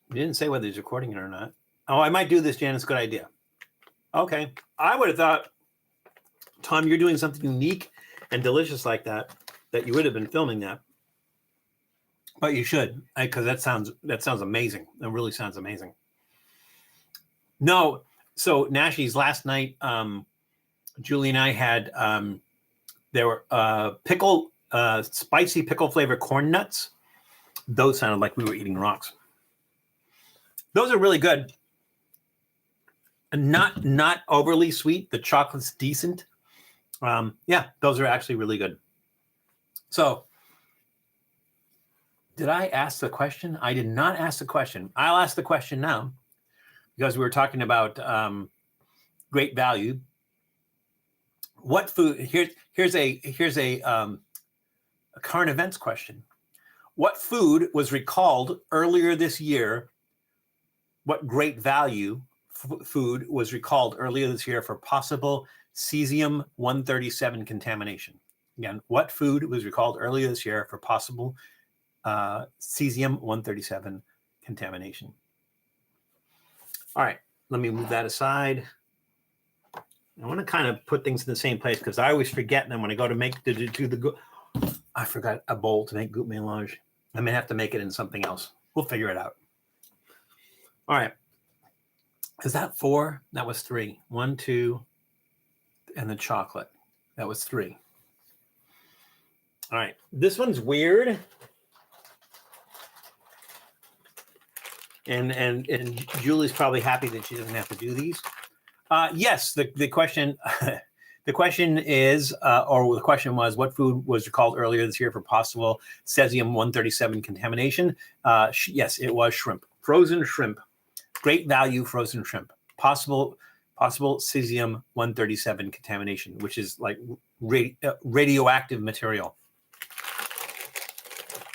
He didn't say whether he's recording it or not. Oh, I might do this, Jan. It's a good idea. Okay. I would have thought, Tom, you're doing something unique and delicious like that you would have been filming that. But you should, because that sounds amazing. It really sounds amazing. No, so Nashi's last night, Julie and I had there were spicy pickle flavored corn nuts. Those sounded like we were eating rocks. Those are really good. And not overly sweet. The chocolate's decent. Yeah, those are actually really good. So, did I ask the question? I did not ask the question. I'll ask the question now because we were talking about great value. What food? Here's a current events question. What food was recalled earlier this year? What great value food was recalled earlier this year for possible cesium-137 contamination? Again, what food was recalled earlier this year for possible cesium-137 contamination? All right, let me move that aside. I want to kind of put things in the same place because I always forget. And then when I go to make I forgot a bowl to make goût mélange. I may have to make it in something else. We'll figure it out. All right. Is that 4? That was 3. 1, 2, and the chocolate. That was 3. All right. This one's weird. And Julie's probably happy that she doesn't have to do these. Yes, the question the question is, or the question was, what food was recalled earlier this year for possible cesium-137 contamination? Yes, it was shrimp, frozen shrimp, great value frozen shrimp, possible cesium-137 contamination, which is like radioactive material.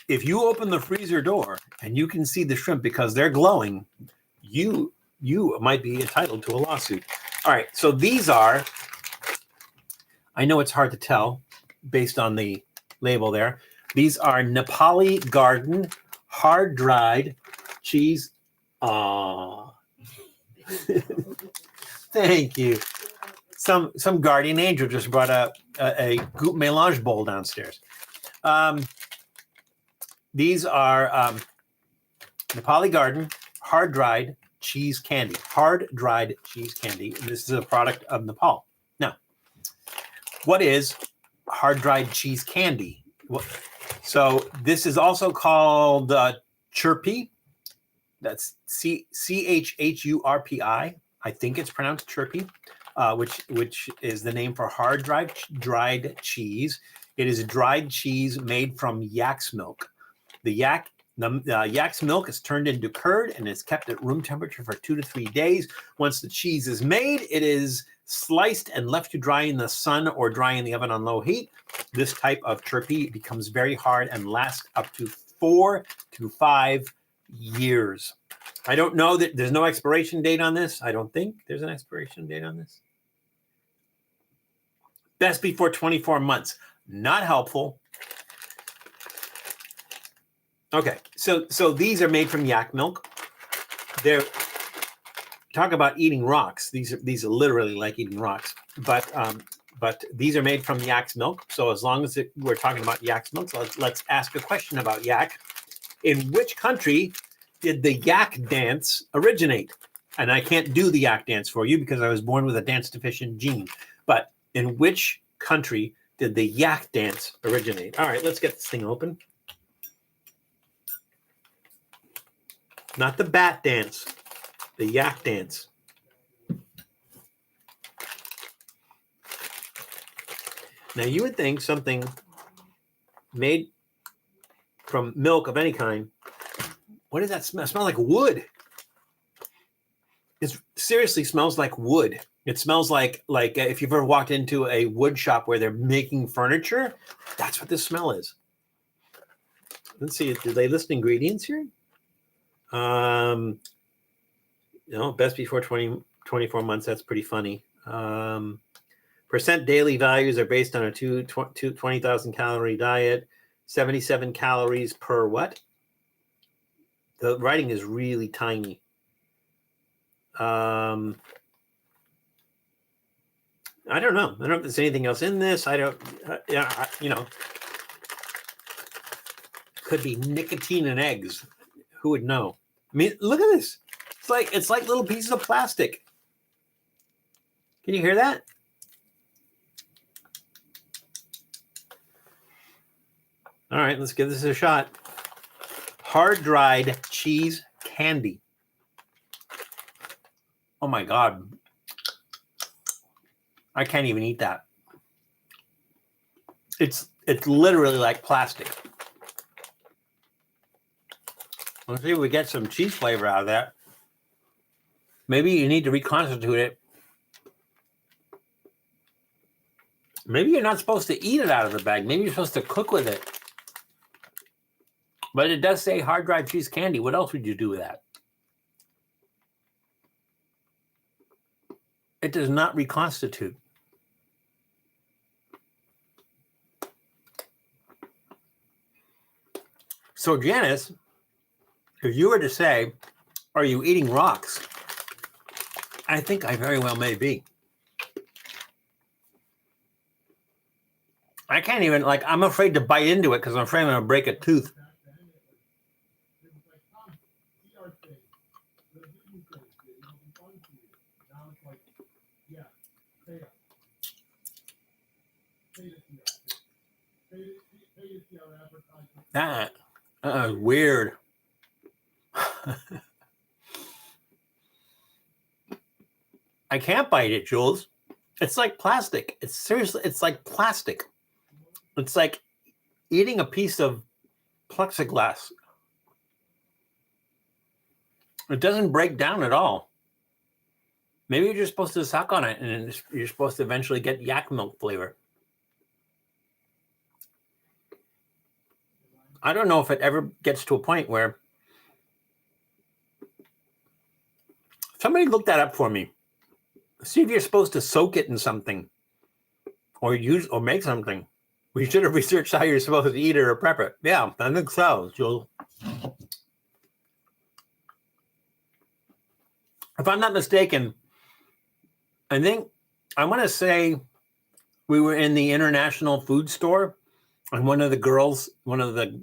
If you open the freezer door and you can see the shrimp because they're glowing, you might be entitled to a lawsuit. All right, so these are, I know it's hard to tell based on the label there. These are Nepali Garden hard-dried cheese. Thank you. Some guardian angel just brought a goût mélange bowl downstairs. These are Nepali Garden hard-dried cheese candy. Hard-dried cheese candy. This is a product of Nepal. Now, what is hard-dried cheese candy? So this is also called Trippy. That's Chhurpi. I think it's pronounced Trippy, which is the name for hard-dried cheese. It is a dried cheese made from yak's milk. The yak's milk is turned into curd and is kept at room temperature for 2 to 3 days. Once the cheese is made, it is sliced and left to dry in the sun or dry in the oven on low heat. This type of Trippy becomes very hard and lasts up to 4 to 5 years. I don't know that there's no expiration date on this. I don't think there's an expiration date on this. Best before 24 months. Not helpful. Okay, so these are made from yak milk. They're talk about eating rocks. These are literally like eating rocks. But these are made from yak's milk. So as long as we're talking about yak's milk, so let's ask a question about yak. In which country did the yak dance originate? And I can't do the yak dance for you because I was born with a dance deficient gene. But in which country did the yak dance originate? All right, let's get this thing open. Not the bat dance, the yak dance. Now you would think something made from milk of any kind. What does that smell? It smells like wood. It seriously smells like wood. It smells like if you've ever walked into a wood shop where they're making furniture, that's what this smell is. Let's see, did they list ingredients here? No, best before 24 months. That's pretty funny. Percent daily values are based on a 20,000 calorie diet, 77 calories per what? The writing is really tiny. I don't know. I don't know if there's anything else in this. I don't, could be nicotine and eggs. Who would know? I mean, look at this. It's like little pieces of plastic. Can you hear that? All right, let's give this a shot. Hard-dried cheese candy. Oh my God. I can't even eat that. It's literally like plastic. Let's see if we get some cheese flavor out of that. Maybe you need to reconstitute it. Maybe you're not supposed to eat it out of the bag. Maybe you're supposed to cook with it. But it does say hard-dried cheese candy. What else would you do with that? It does not reconstitute. So Janice, if you were to say, are you eating rocks? I think I very well may be. I can't even, like, I'm afraid to bite into it because I'm afraid I'm going to break a tooth. That weird. I can't bite it, Jules. It's like plastic. It's seriously, it's like plastic. It's like eating a piece of plexiglass. It doesn't break down at all. Maybe you're just supposed to suck on it and you're supposed to eventually get yak milk flavor. I don't know if it ever gets to a point where somebody look that up for me. See if you're supposed to soak it in something or use or make something. We should have researched how you're supposed to eat it or prep it. Yeah, I think so, Jules. If I'm not mistaken, I want to say we were in the International Food Store and one of the girls, one of the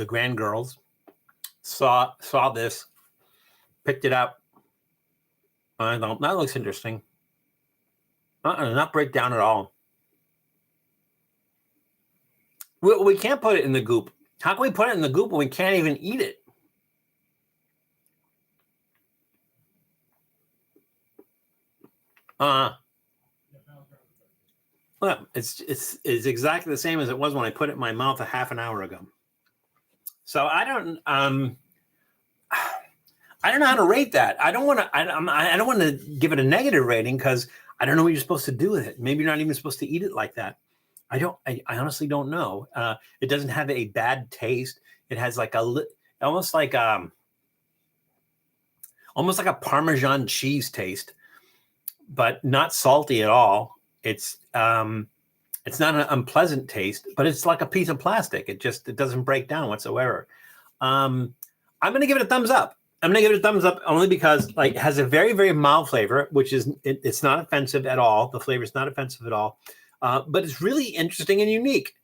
grand girls saw this, picked it up. I thought, that looks interesting. Not break down at all. We can't put it in the goop. How can we put it in the goop when we can't even eat it? Well, it's exactly the same as it was when I put it in my mouth a half an hour ago. So I don't know how to rate that. I don't want to give it a negative rating because I don't know what you're supposed to do with it. Maybe you're not even supposed to eat it like that. I honestly don't know. It doesn't have a bad taste. It has like almost like a Parmesan cheese taste, but not salty at all. It's not an unpleasant taste, but it's like a piece of plastic. It doesn't break down whatsoever. I'm going to give it a thumbs up. I'm going to give it a thumbs up only because it has a very, very mild flavor, which is, it's not offensive at all. The flavor is not offensive at all. But it's really interesting and unique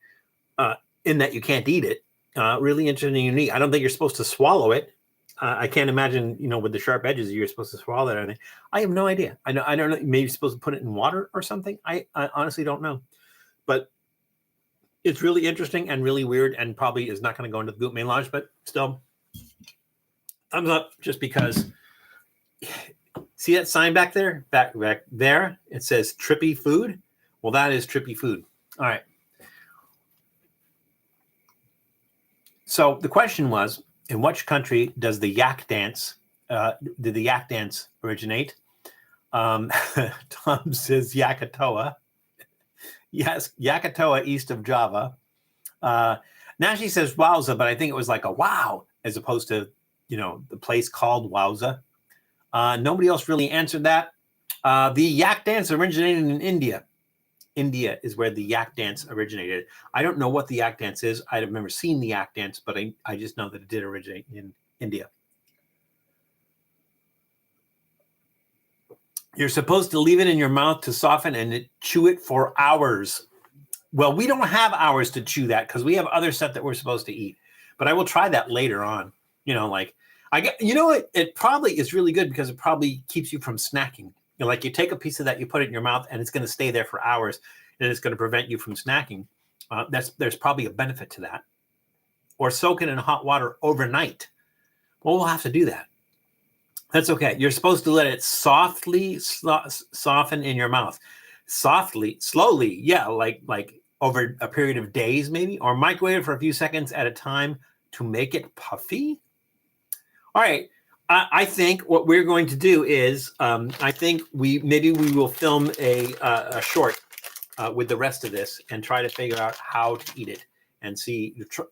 in that you can't eat it. Really interesting and unique. I don't think you're supposed to swallow it. I can't imagine, with the sharp edges, you're supposed to swallow it or anything. I have no idea. I don't know. Maybe you're supposed to put it in water or something. I honestly don't know. But it's really interesting and really weird and probably is not going to go into the goop melange, but still, thumbs up just because. See that sign back there? Back there? It says Trippy Food. Well, that is Trippy Food. All right. So the question was, in which country does the yak dance, did the yak dance originate? Tom says Yakatoa. Yes, Yakatoa, east of Java. Nashi says Wowza, but I think it was like a wow, as opposed to, the place called Wowza. Nobody else really answered that. The yak dance originated in India. India is where the yak dance originated. I don't know what the yak dance is. I've never seen the yak dance, but I just know that it did originate in India. You're supposed to leave it in your mouth to soften and chew it for hours. Well, we don't have hours to chew that because we have other stuff that we're supposed to eat. But I will try that later on. It probably is really good because it probably keeps you from snacking. You take a piece of that, you put it in your mouth, and it's going to stay there for hours, and it's going to prevent you from snacking. There's probably a benefit to that. Or soak it in hot water overnight. Well, we'll have to do that. That's okay. You're supposed to let it softly soften in your mouth. Softly, slowly, yeah, like over a period of days maybe, or microwave it for a few seconds at a time to make it puffy. All right. I think what we're going to do is, I think we will film a short with the rest of this and try to figure out how to eat it and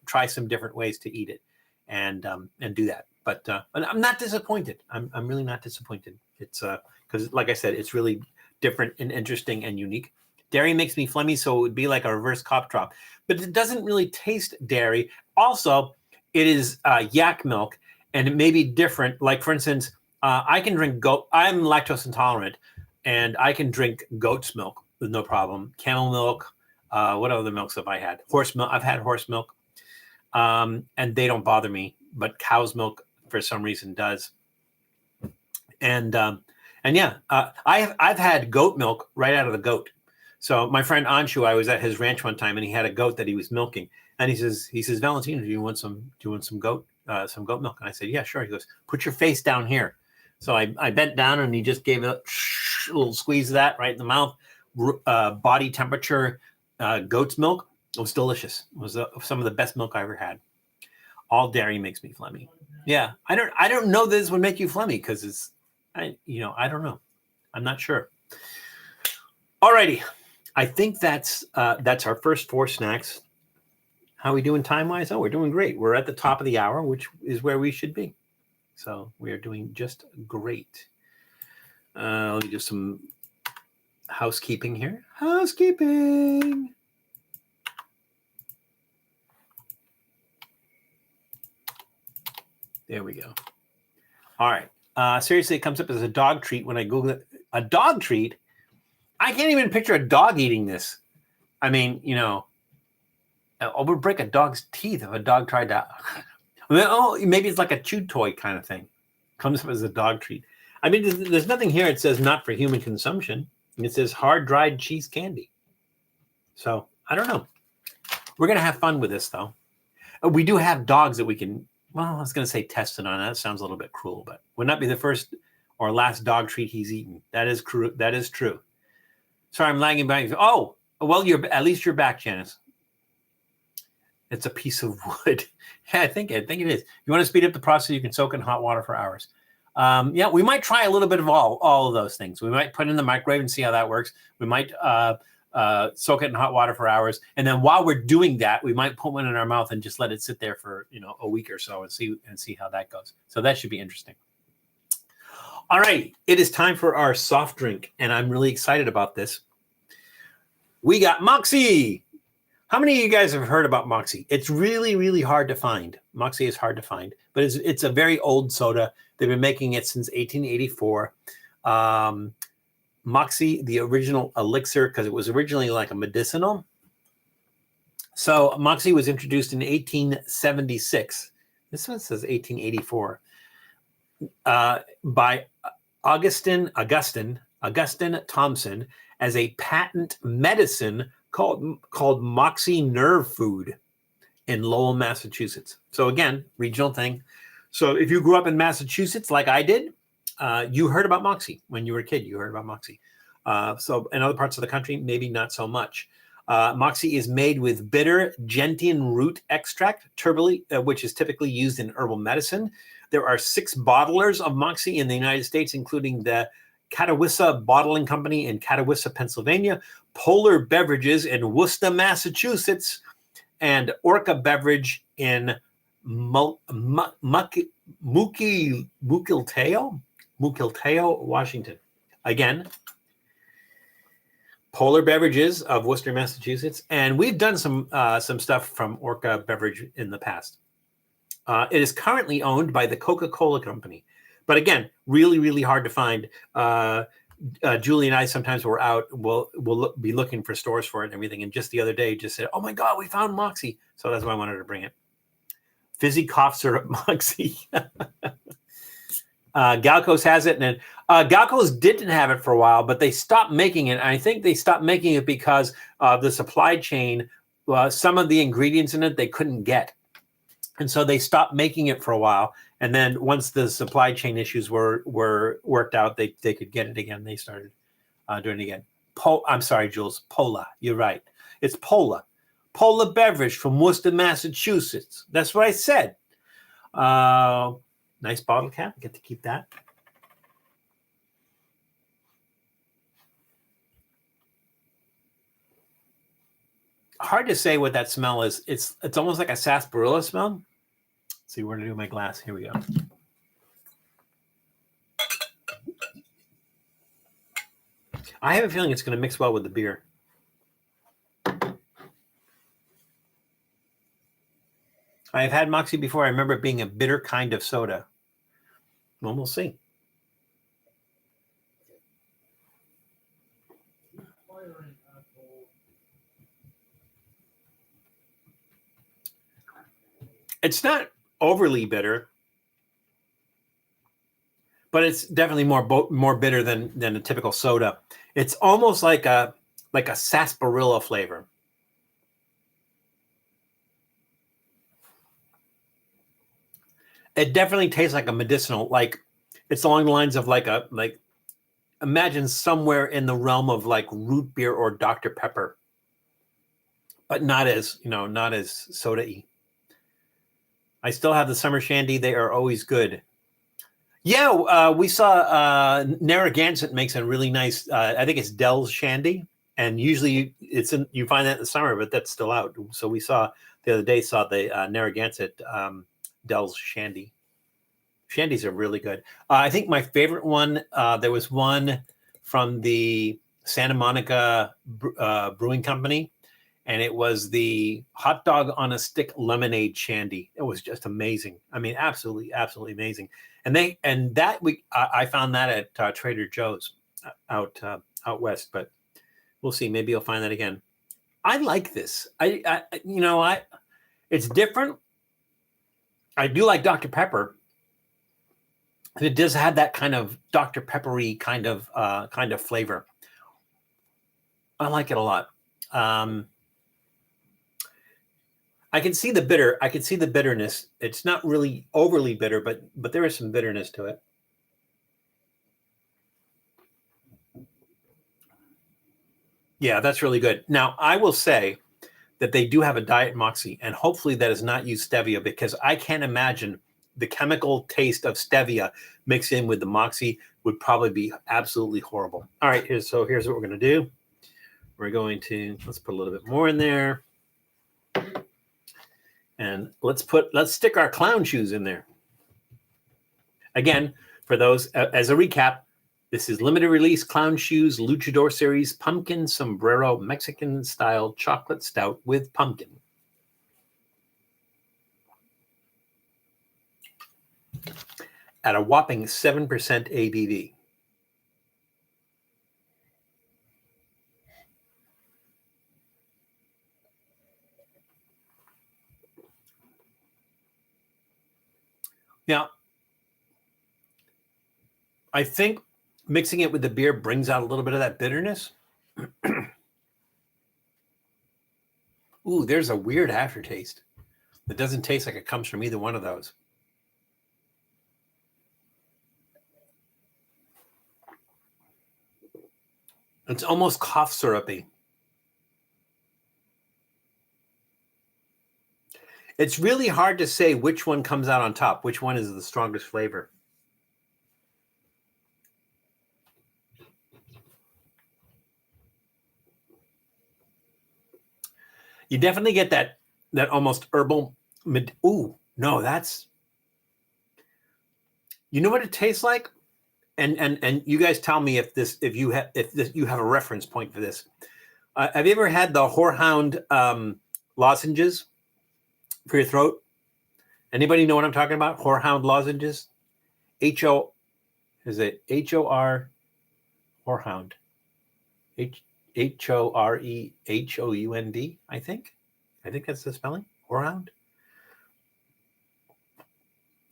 try some different ways to eat it and do that. But I'm not disappointed. I'm really not disappointed. It's because, like I said, it's really different and interesting and unique. Dairy makes me phlegmy, so it would be like a reverse cough drop, but it doesn't really taste dairy. Also, it is yak milk, and it may be different. Like, for instance, I can drink goat. I'm lactose intolerant, and I can drink goat's milk with no problem. Camel milk. What other milks have I had? Horse milk. I've had horse milk, and they don't bother me. But cow's milk, for some reason, does. And yeah, I've had goat milk right out of the goat. So my friend Anshu, I was at his ranch one time, and he had a goat that he was milking, and he says, Valentino, do you want some goat milk? And I said, yeah, sure. He goes, put your face down here. So I bent down, and he just gave a little squeeze of that right in the mouth. Body temperature goat's milk. It was delicious. It was some of the best milk I ever had. All dairy makes me phlegmy. Yeah, I don't know this would make you phlegmy because I don't know. I'm not sure. Alrighty, I think that's our first 4 snacks. How are we doing time-wise? Oh, we're doing great. We're at the top of the hour, which is where we should be. So we are doing just great. Let me do some housekeeping here. Housekeeping. There we go. All right. Seriously, it comes up as a dog treat when I Google it. A dog treat? I can't even picture a dog eating this. I mean, I would break a dog's teeth if a dog tried to. Oh, maybe it's like a chew toy kind of thing. Comes up as a dog treat. I mean, there's nothing here. It says not for human consumption. It says hard dried cheese candy. So I don't know. We're gonna have fun with this though. We do have dogs that we can. Well, I was gonna say test it on. That sounds a little bit cruel, but would not be the first or last dog treat he's eaten. That is true. That is true. Sorry, I'm lagging back. Oh, well, at least you're back, Janice. It's a piece of wood. Yeah, I think it is. You want to speed up the process, you can soak it in hot water for hours. Yeah, we might try a little bit of all of those things. We might put it in the microwave and see how that works. We might soak it in hot water for hours. And then while we're doing that, we might put one in our mouth and just let it sit there for a week or so and see how that goes. So that should be interesting. All right, it is time for our soft drink, and I'm really excited about this. We got Moxie. How many of you guys have heard about Moxie? It's really, really hard to find. Moxie is hard to find, but it's a very old soda. They've been making it since 1884. Moxie, the original elixir, because it was originally like a medicinal. So Moxie was introduced in 1876. This one says 1884 by Augustine Thompson as a patent medicine called Moxie Nerve Food in Lowell, Massachusetts. So again, regional thing. So if you grew up in Massachusetts like I did, you heard about Moxie. When you were a kid, you heard about Moxie. So in other parts of the country, maybe not so much. Moxie is made with bitter gentian root extract, which is typically used in herbal medicine. There are 6 bottlers of Moxie in the United States, including the Catawissa Bottling Company in Catawissa, Pennsylvania, Polar Beverages in Worcester, Massachusetts, and Orca Beverage in Mukilteo, Washington. Again, Polar Beverages of Worcester, Massachusetts, and we've done some stuff from Orca Beverage in the past. It is currently owned by the Coca-Cola Company, but again, really, really hard to find. Julie and I sometimes we're out. We'll be looking for stores for it and everything. And just the other day, just said, "Oh my God, we found Moxie!" So that's why I wanted to bring it. Fizzy cough syrup Moxie. Galco's has it, and Galco's didn't have it for a while, but they stopped making it. And I think they stopped making it because the supply chain, some of the ingredients in it they couldn't get, and so they stopped making it for a while. And then once the supply chain issues were worked out, they could get it again. They started doing it again. I'm sorry, Jules. Pola. You're right. It's Pola. Pola Beverage from Worcester, Massachusetts. That's what I said. Nice bottle cap. Get to keep that. Hard to say what that smell is. It's almost like a sarsaparilla smell. Let's see where to do my glass. Here we go. I have a feeling it's going to mix well with the beer. I've had Moxie before. I remember it being a bitter kind of soda. Well, we'll see. It's not overly bitter, but it's definitely more bitter than a typical soda. It's almost like a sarsaparilla flavor. It definitely tastes like a medicinal, like it's along the lines of like imagine somewhere in the realm of like root beer or Dr. Pepper, but not as soda-y. I still have the summer shandy. They are always good. Yeah, we saw Narragansett makes a really nice, I think it's Dell's shandy. And usually you find that in the summer, but that's still out. So we saw the other day, the Narragansett Dell's shandy. Shandies are really good. I think my favorite one, there was one from the Santa Monica Brewing Company, and it was the hot dog on a stick lemonade shandy. It was just amazing. I mean, absolutely, absolutely amazing. I found that at Trader Joe's out west, but we'll see. Maybe you'll find that again. I like this. It's different. I do like Dr. Pepper. It does have that kind of Dr. Peppery kind of flavor. I like it a lot. I can see the bitter. I can see the bitterness. It's not really overly bitter, but there is some bitterness to it. Yeah, that's really good. Now, I will say that they do have a Diet Moxie, and hopefully that is not used stevia, because I can't imagine the chemical taste of stevia mixed in with the Moxie would probably be absolutely horrible. All right, here's what we're going to do. We're going to, let's put a little bit more in there. And let's stick our clown shoes in there. Again, for those, as a recap, this is limited release Clown Shoes Luchador Series Pumpkin Sombrero Mexican Style Chocolate Stout with Pumpkin. At a whopping 7% ABV. Now, I think mixing it with the beer brings out a little bit of that bitterness. Ooh, there's a weird aftertaste that doesn't taste like it comes from either one of those. It's almost cough syrupy. It's really hard to say which one comes out on top, which one is the strongest flavor. You definitely get that almost herbal. Ooh, no, that's. You know what it tastes like, and you guys tell me if you have a reference point for this. Have you ever had the Whorehound lozenges for your throat? Anybody know what I'm talking about? Whorehound lozenges. H-O, is it H-O-R, Whorehound? H-O-R-E-H-O-U-N-D, I think. I think that's the spelling. Whorehound.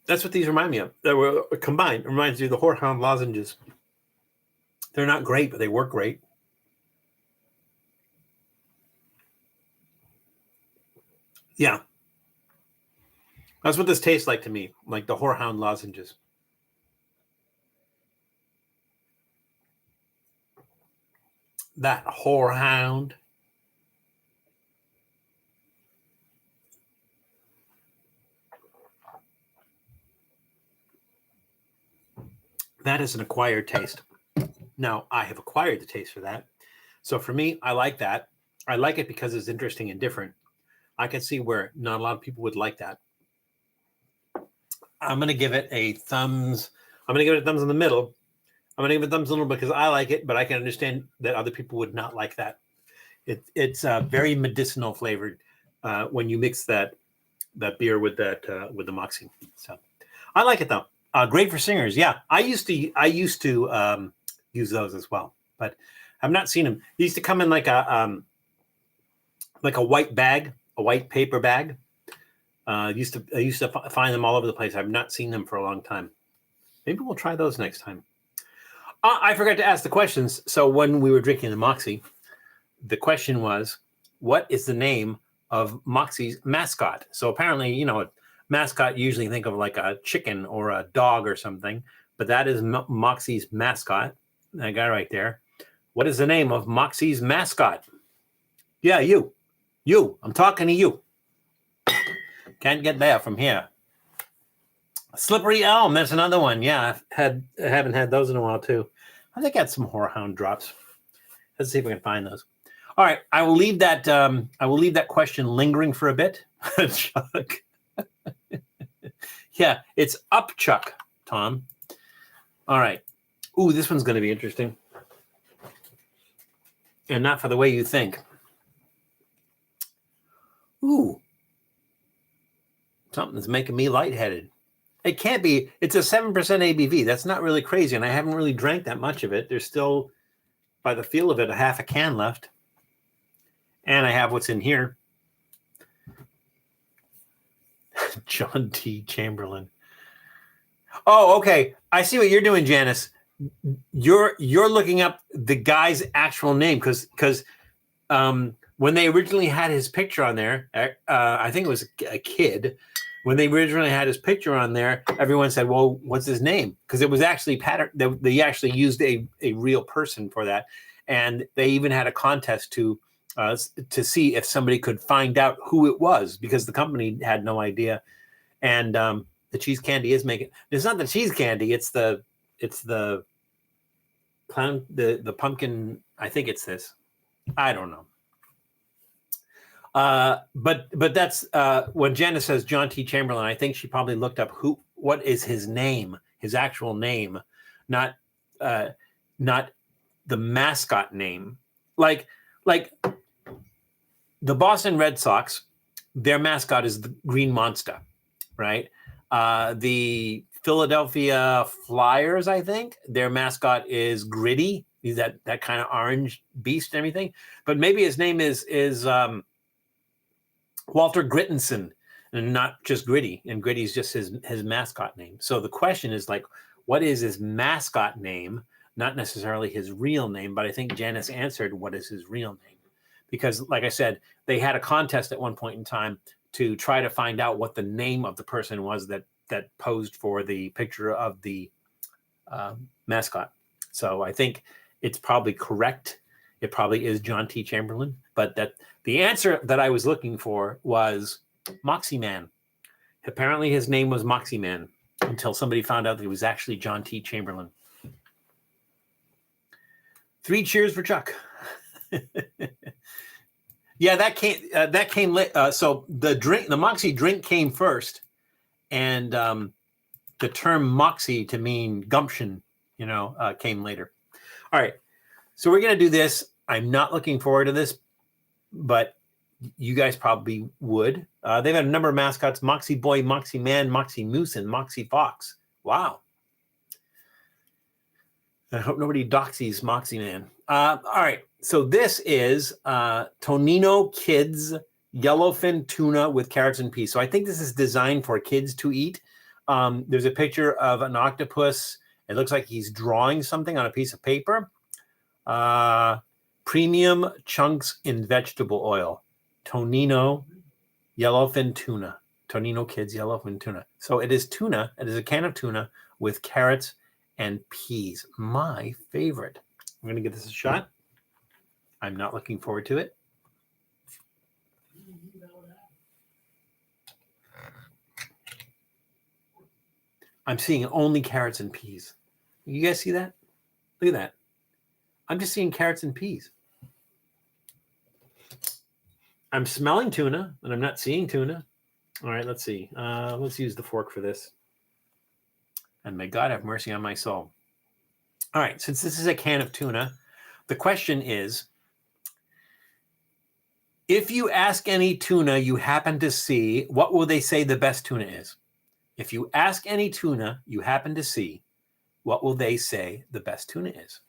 That's what these remind me of. They were combined. It reminds you of the Whorehound lozenges. They're not great, but they work great. Yeah. That's what this tastes like to me, like the Whorehound lozenges. That Whorehound. That is an acquired taste. Now, I have acquired the taste for that. So for me, I like that. I like it because it's interesting and different. I can see where not a lot of people would like that. I'm going to give it a thumbs. I'm going to give it a thumbs in the middle. I'm going to give it a thumbs in the middle because I like it, but I can understand that other people would not like that. It's very medicinal flavored when you mix that that beer with the Moxie. So I like it though. Great for singers. Yeah, I used to use those as well, but I've not seen them. They used to come in like a white bag, a white paper bag. I used to find them all over the place. I've not seen them for a long time. Maybe we'll try those next time. I forgot to ask the questions. So when we were drinking the Moxie, the question was, what is the name of Moxie's mascot? So apparently, a mascot, you usually think of like a chicken or a dog or something, but that is Moxie's mascot. That guy right there. What is the name of Moxie's mascot? Yeah, you. I'm talking to you. Can't get there from here. Slippery Elm. That's another one. Yeah, I haven't had those in a while too. I think I had some Horehound drops. Let's see if we can find those. All right, I will leave that. I will leave that question lingering for a bit. Chuck. Yeah, it's up, Chuck. Tom. All right. Ooh, this one's going to be interesting, and not for the way you think. Ooh. Something's making me lightheaded. It can't be. It's a 7% ABV. That's not really crazy, and I haven't really drank that much of it. There's still, by the feel of it, a half a can left. And I have what's in here. John T. Chamberlain. Oh, okay. I see what you're doing, Janice. You're looking up the guy's actual name because when they originally had his picture on there, I think it was a kid. When they originally had his picture on there, everyone said, "Well, what's his name?" Because it was actually pattern. They actually used a real person for that, and they even had a contest to see if somebody could find out who it was, because the company had no idea. And the cheese candy is making. It's not the cheese candy. It's the clown, the pumpkin. I think it's this. I don't know. But that's when Janice says John T. Chamberlain, I think she probably looked up what is his name, his actual name, not the mascot name. Like the Boston Red Sox, their mascot is the Green Monster, right? The Philadelphia Flyers, I think, their mascot is Gritty. He's that kind of orange beast and everything. But maybe his name is Walter Grittenson, and not just Gritty. And Gritty is just his mascot name. So the question is like, what is his mascot name? Not necessarily his real name, but I think Janice answered what is his real name. Because like I said, they had a contest at one point in time to try to find out what the name of the person was that posed for the picture of the mascot. So I think it's probably correct. It probably is John T. Chamberlain, but the answer that I was looking for was Moxie Man. Apparently his name was Moxie Man until somebody found out that he was actually John T. Chamberlain. 3 cheers for Chuck. Yeah, that came late. So the Moxie drink came first, and the term Moxie to mean gumption, came later. All right, so we're gonna do this. I'm not looking forward to this, but you guys probably would. They've had a number of mascots: Moxie Boy, Moxie Man, Moxie Moose, and Moxie Fox. Wow. I hope nobody doxies Moxie Man. All right. So this is Tonnino Kids yellowfin tuna with carrots and peas. So I think this is designed for kids to eat. There's a picture of an octopus. It looks like he's drawing something on a piece of paper. Premium chunks in vegetable oil. Tonnino yellowfin tuna. Tonnino Kids yellowfin tuna. So it is tuna. It is a can of tuna with carrots and peas. My favorite. I'm going to give this a shot. I'm not looking forward to it. I'm seeing only carrots and peas. You guys see that? Look at that. I'm just seeing carrots and peas. I'm smelling tuna, and I'm not seeing tuna. All right, let's see. Let's use the fork for this. And may God have mercy on my soul. All right, since this is a can of tuna, the question is, If you ask any tuna you happen to see, what will they say the best tuna is? If you ask any tuna you happen to see, what will they say the best tuna is?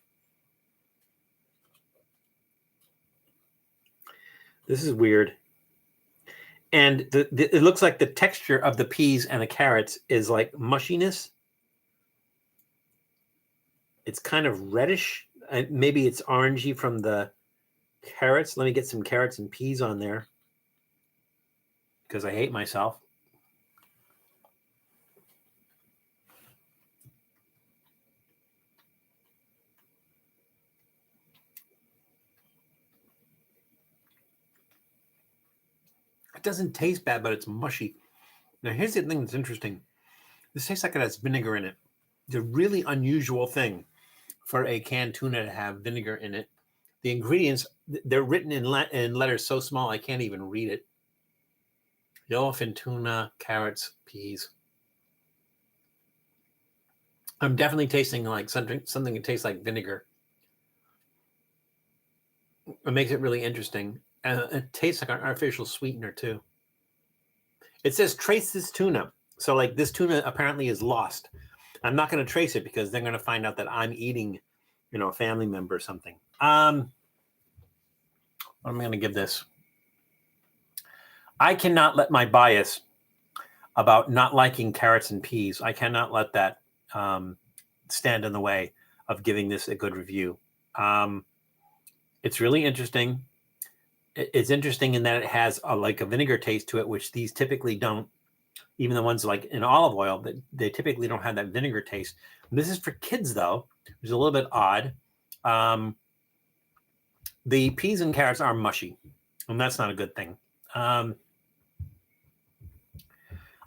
This is weird. And it looks like the texture of the peas and the carrots is like mushiness. It's kind of reddish. Maybe it's orangey from the carrots. Let me get some carrots and peas on there because I hate myself. It doesn't taste bad, but it's mushy. Now, here's the thing that's interesting. This tastes like it has vinegar in it. It's a really unusual thing for a canned tuna to have vinegar in it. The ingredients, they're written in letters so small I can't even read it. Yellowfin tuna, carrots, peas. I'm definitely tasting like something that tastes like vinegar. It makes it really interesting. And it tastes like an artificial sweetener too. It says trace this tuna. So like this tuna apparently is lost. I'm not going to trace it because they're going to find out that I'm eating, a family member or something. What am I going to give this? I cannot let my bias about not liking carrots and peas, I cannot let that stand in the way of giving this a good review. It's really interesting. It's interesting in that it has a vinegar taste to it, which these typically don't. Even the ones like in olive oil, they typically don't have that vinegar taste. This is for kids, though, which is a little bit odd. The peas and carrots are mushy, and that's not a good thing. I'm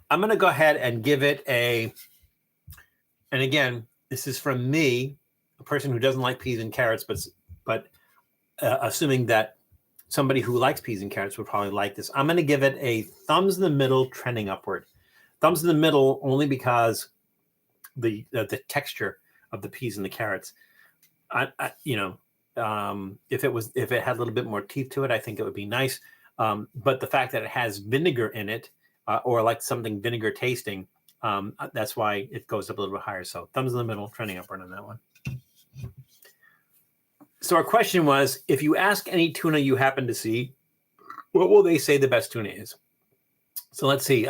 going to go ahead and give it and again, this is from me, a person who doesn't like peas and carrots, but assuming that somebody who likes peas and carrots would probably like this. I'm going to give it a thumbs in the middle, trending upward. Thumbs in the middle only because the texture of the peas and the carrots. If it had a little bit more teeth to it, I think it would be nice. But the fact that it has vinegar in it, or like something vinegar tasting, that's why it goes up a little bit higher. So thumbs in the middle, trending upward on that one. So our question was, if you ask any tuna you happen to see, what will they say the best tuna is? So let's see.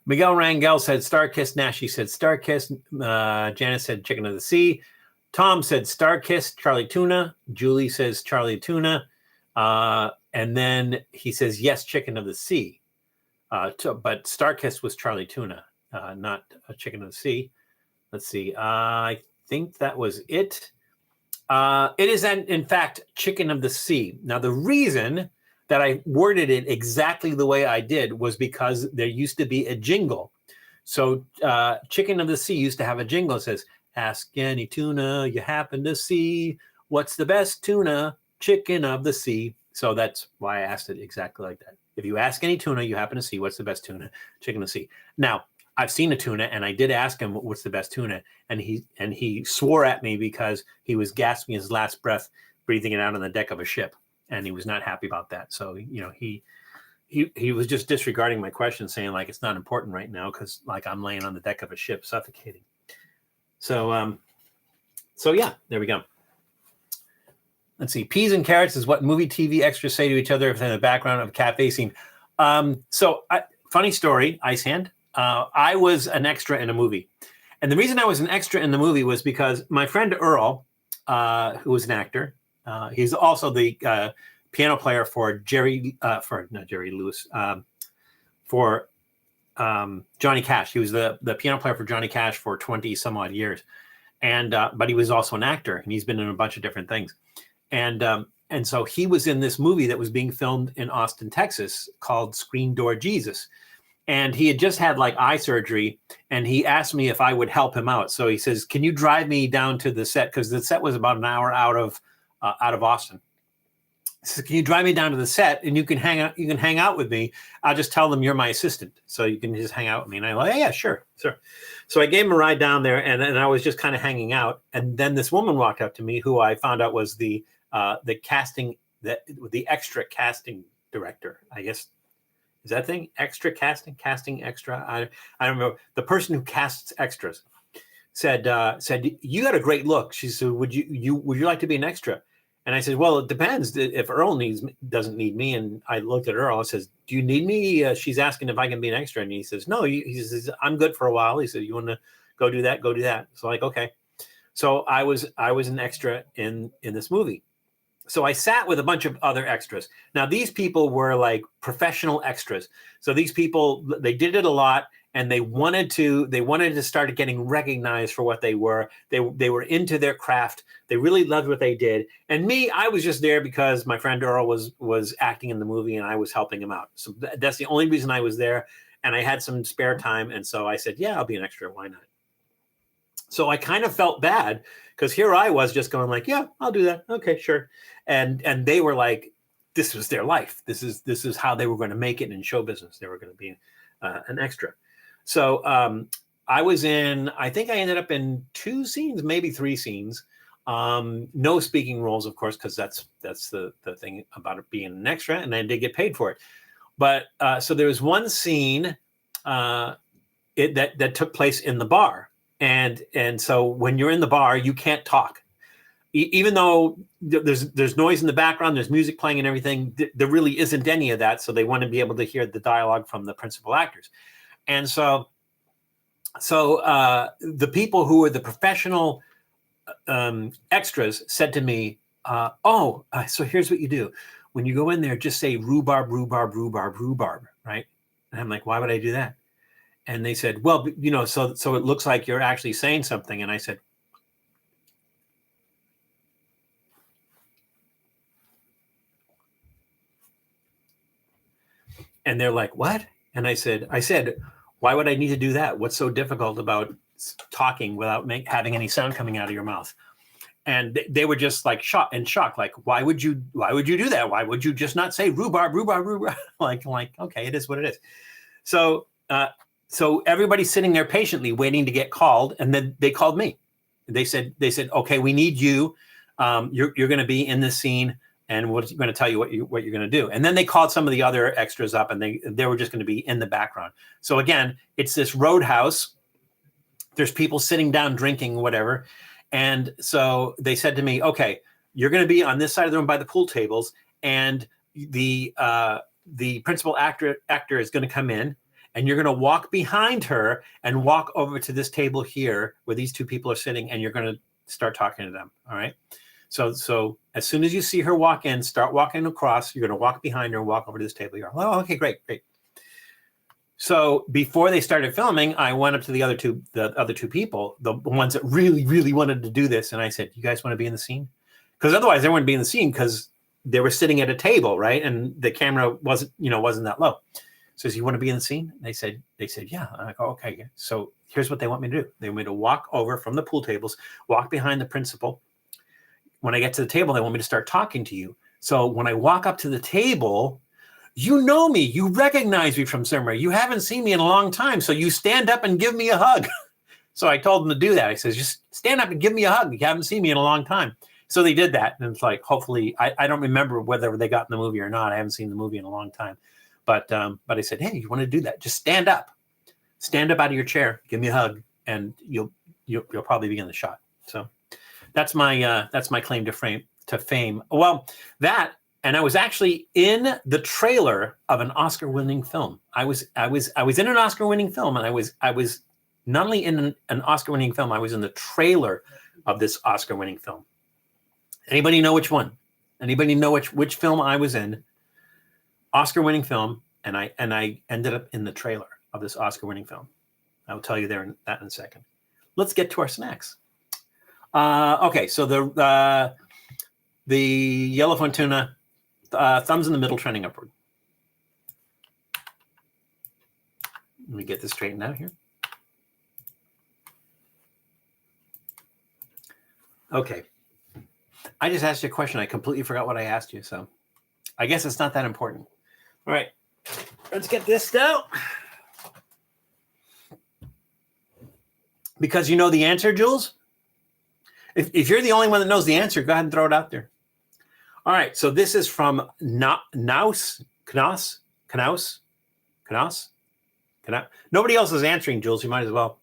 Miguel Rangel said Starkist. Nashi said Starkist. Janice said Chicken of the Sea. Tom said Starkist, Charlie Tuna. Julie says Charlie Tuna. And then he says, yes, Chicken of the Sea. But Starkist was Charlie Tuna, not a Chicken of the Sea. Let's see. I think that was it. It is, in fact, Chicken of the Sea. Now, the reason that I worded it exactly the way I did was because there used to be a jingle. So Chicken of the Sea used to have a jingle that says, ask any tuna you happen to see, what's the best tuna? Chicken of the Sea. So that's why I asked it exactly like that. If you ask any tuna you happen to see, what's the best tuna? Chicken of the Sea. Now, I've seen a tuna, and I did ask him what's the best tuna, and he swore at me because he was gasping his last breath, breathing it out on the deck of a ship, and he was not happy about that. So he was just disregarding my question, saying like it's not important right now because like I'm laying on the deck of a ship suffocating. So yeah, there we go. Let's see. Peas and carrots is what movie TV extras say to each other if they're in the background of a cafe scene. Funny story, Ice Hand. I was an extra in a movie. And the reason I was an extra in the movie was because my friend Earl, who was an actor, he's also the piano player for for Johnny Cash. He was the piano player for Johnny Cash for 20 some odd years. But he was also an actor, and he's been in a bunch of different things. And so he was in this movie that was being filmed in Austin, Texas called Screen Door Jesus. And he had just had like eye surgery, and he asked me if I would help him out. So he says, "Can you drive me down to the set?" Because the set was about an hour out of Austin. He says, "Can you drive me down to the set, and you can hang out? You can hang out with me. I'll just tell them you're my assistant, so you can just hang out with me." And I'm like, "Yeah, sure." So I gave him a ride down there, and I was just kind of hanging out. And then this woman walked up to me, who I found out was the casting the extra casting director, I guess. Is that thing extra casting extra? I don't know. The person who casts extras said you got a great look. She said, would you like to be an extra? And I said, well, it depends. If Earl doesn't need me, and I looked at Earl and says, do you need me? She's asking if I can be an extra, and he says, no. He says, I'm good for a while. He said, you want to go do that? Go do that. So like, okay. So I was an extra in this movie. So I sat with a bunch of other extras. Now these people were like professional extras. So these people, they did it a lot, and they wanted to start getting recognized for what they were. They were into their craft. They really loved what they did. And me, I was just there because my friend Earl was acting in the movie, and I was helping him out. So that's the only reason I was there. And I had some spare time, and so I said, yeah, I'll be an extra. Why not? So I kind of felt bad because here I was just going like, yeah, I'll do that. Okay, sure. And they were like, this was their life. This is how they were going to make it in show business. They were going to be an extra. So I think I ended up in 2 scenes, maybe 3 scenes. No speaking roles, of course, because that's the thing about it being an extra, and I did get paid for it. But so there was one scene that took place in the bar. And so when you're in the bar, you can't talk. Even though there's noise in the background, there's music playing and everything, there really isn't any of that. So they want to be able to hear the dialogue from the principal actors. And so the people who were the professional extras said to me, so here's what you do. When you go in there, just say rhubarb, rhubarb, rhubarb, rhubarb, right? And I'm like, why would I do that? And they said, well, so it looks like you're actually saying something. And I said, and they're like, what? And I said, why would I need to do that? What's so difficult about talking without having any sound coming out of your mouth? And they were just like shocked. Like, why would you do that? Why would you just not say rhubarb, rhubarb, rhubarb? like, okay, it is what it is. So everybody's sitting there patiently waiting to get called. And then they called me. They said, okay, we need you. You're going to be in this scene, and we're going to tell you what you're going to do. And then they called some of the other extras up, and they were just going to be in the background. So again, it's this roadhouse. There's people sitting down drinking, whatever. And so they said to me, okay, you're going to be on this side of the room by the pool tables, and the principal actor is going to come in, and you're going to walk behind her and walk over to this table here where these 2 people are sitting, and you're going to start talking to them. All right. So as soon as you see her walk in, start walking across. You're going to walk behind her and walk over to this table. You're like, oh, okay, great. So before they started filming, I went up to the other two people, the ones that really, really wanted to do this. And I said, you guys want to be in the scene? Because otherwise they wouldn't be in the scene because they were sitting at a table, right? And the camera wasn't that low. So you want to be in the scene? They said, yeah. And I go, okay. So here's what they want me to do. They want me to walk over from the pool tables, walk behind the principal. When I get to the table, they want me to start talking to you. So when I walk up to the table, you know me, you recognize me from somewhere. You haven't seen me in a long time. So you stand up and give me a hug. So I told them to do that. I said, just stand up and give me a hug. You haven't seen me in a long time. So they did that. And it's like, hopefully, I don't remember whether they got in the movie or not. I haven't seen the movie in a long time. But I said, hey, you want to do that? Just stand up out of your chair, give me a hug, and you'll probably be in the shot. So that's my claim to fame. Well, and I was actually in the trailer of an Oscar-winning film. I was in an Oscar-winning film, and I was not only in an Oscar-winning film, I was in the trailer of this Oscar-winning film. Anybody know which one? Anybody know which film I was in? Oscar-winning film, and I ended up in the trailer of this Oscar-winning film. I will tell you that in a second. Let's get to our snacks. Okay, so the yellowfin tuna, thumbs in the middle, trending upward. Let me get this straightened out here. Okay. I just asked you a question. I completely forgot what I asked you, so I guess it's not that important. All right, let's get this out. Because you know the answer, Jules? If you're the only one that knows the answer, go ahead and throw it out there. All right, so this is from Knauss. Nobody else is answering, Jules. You might as well.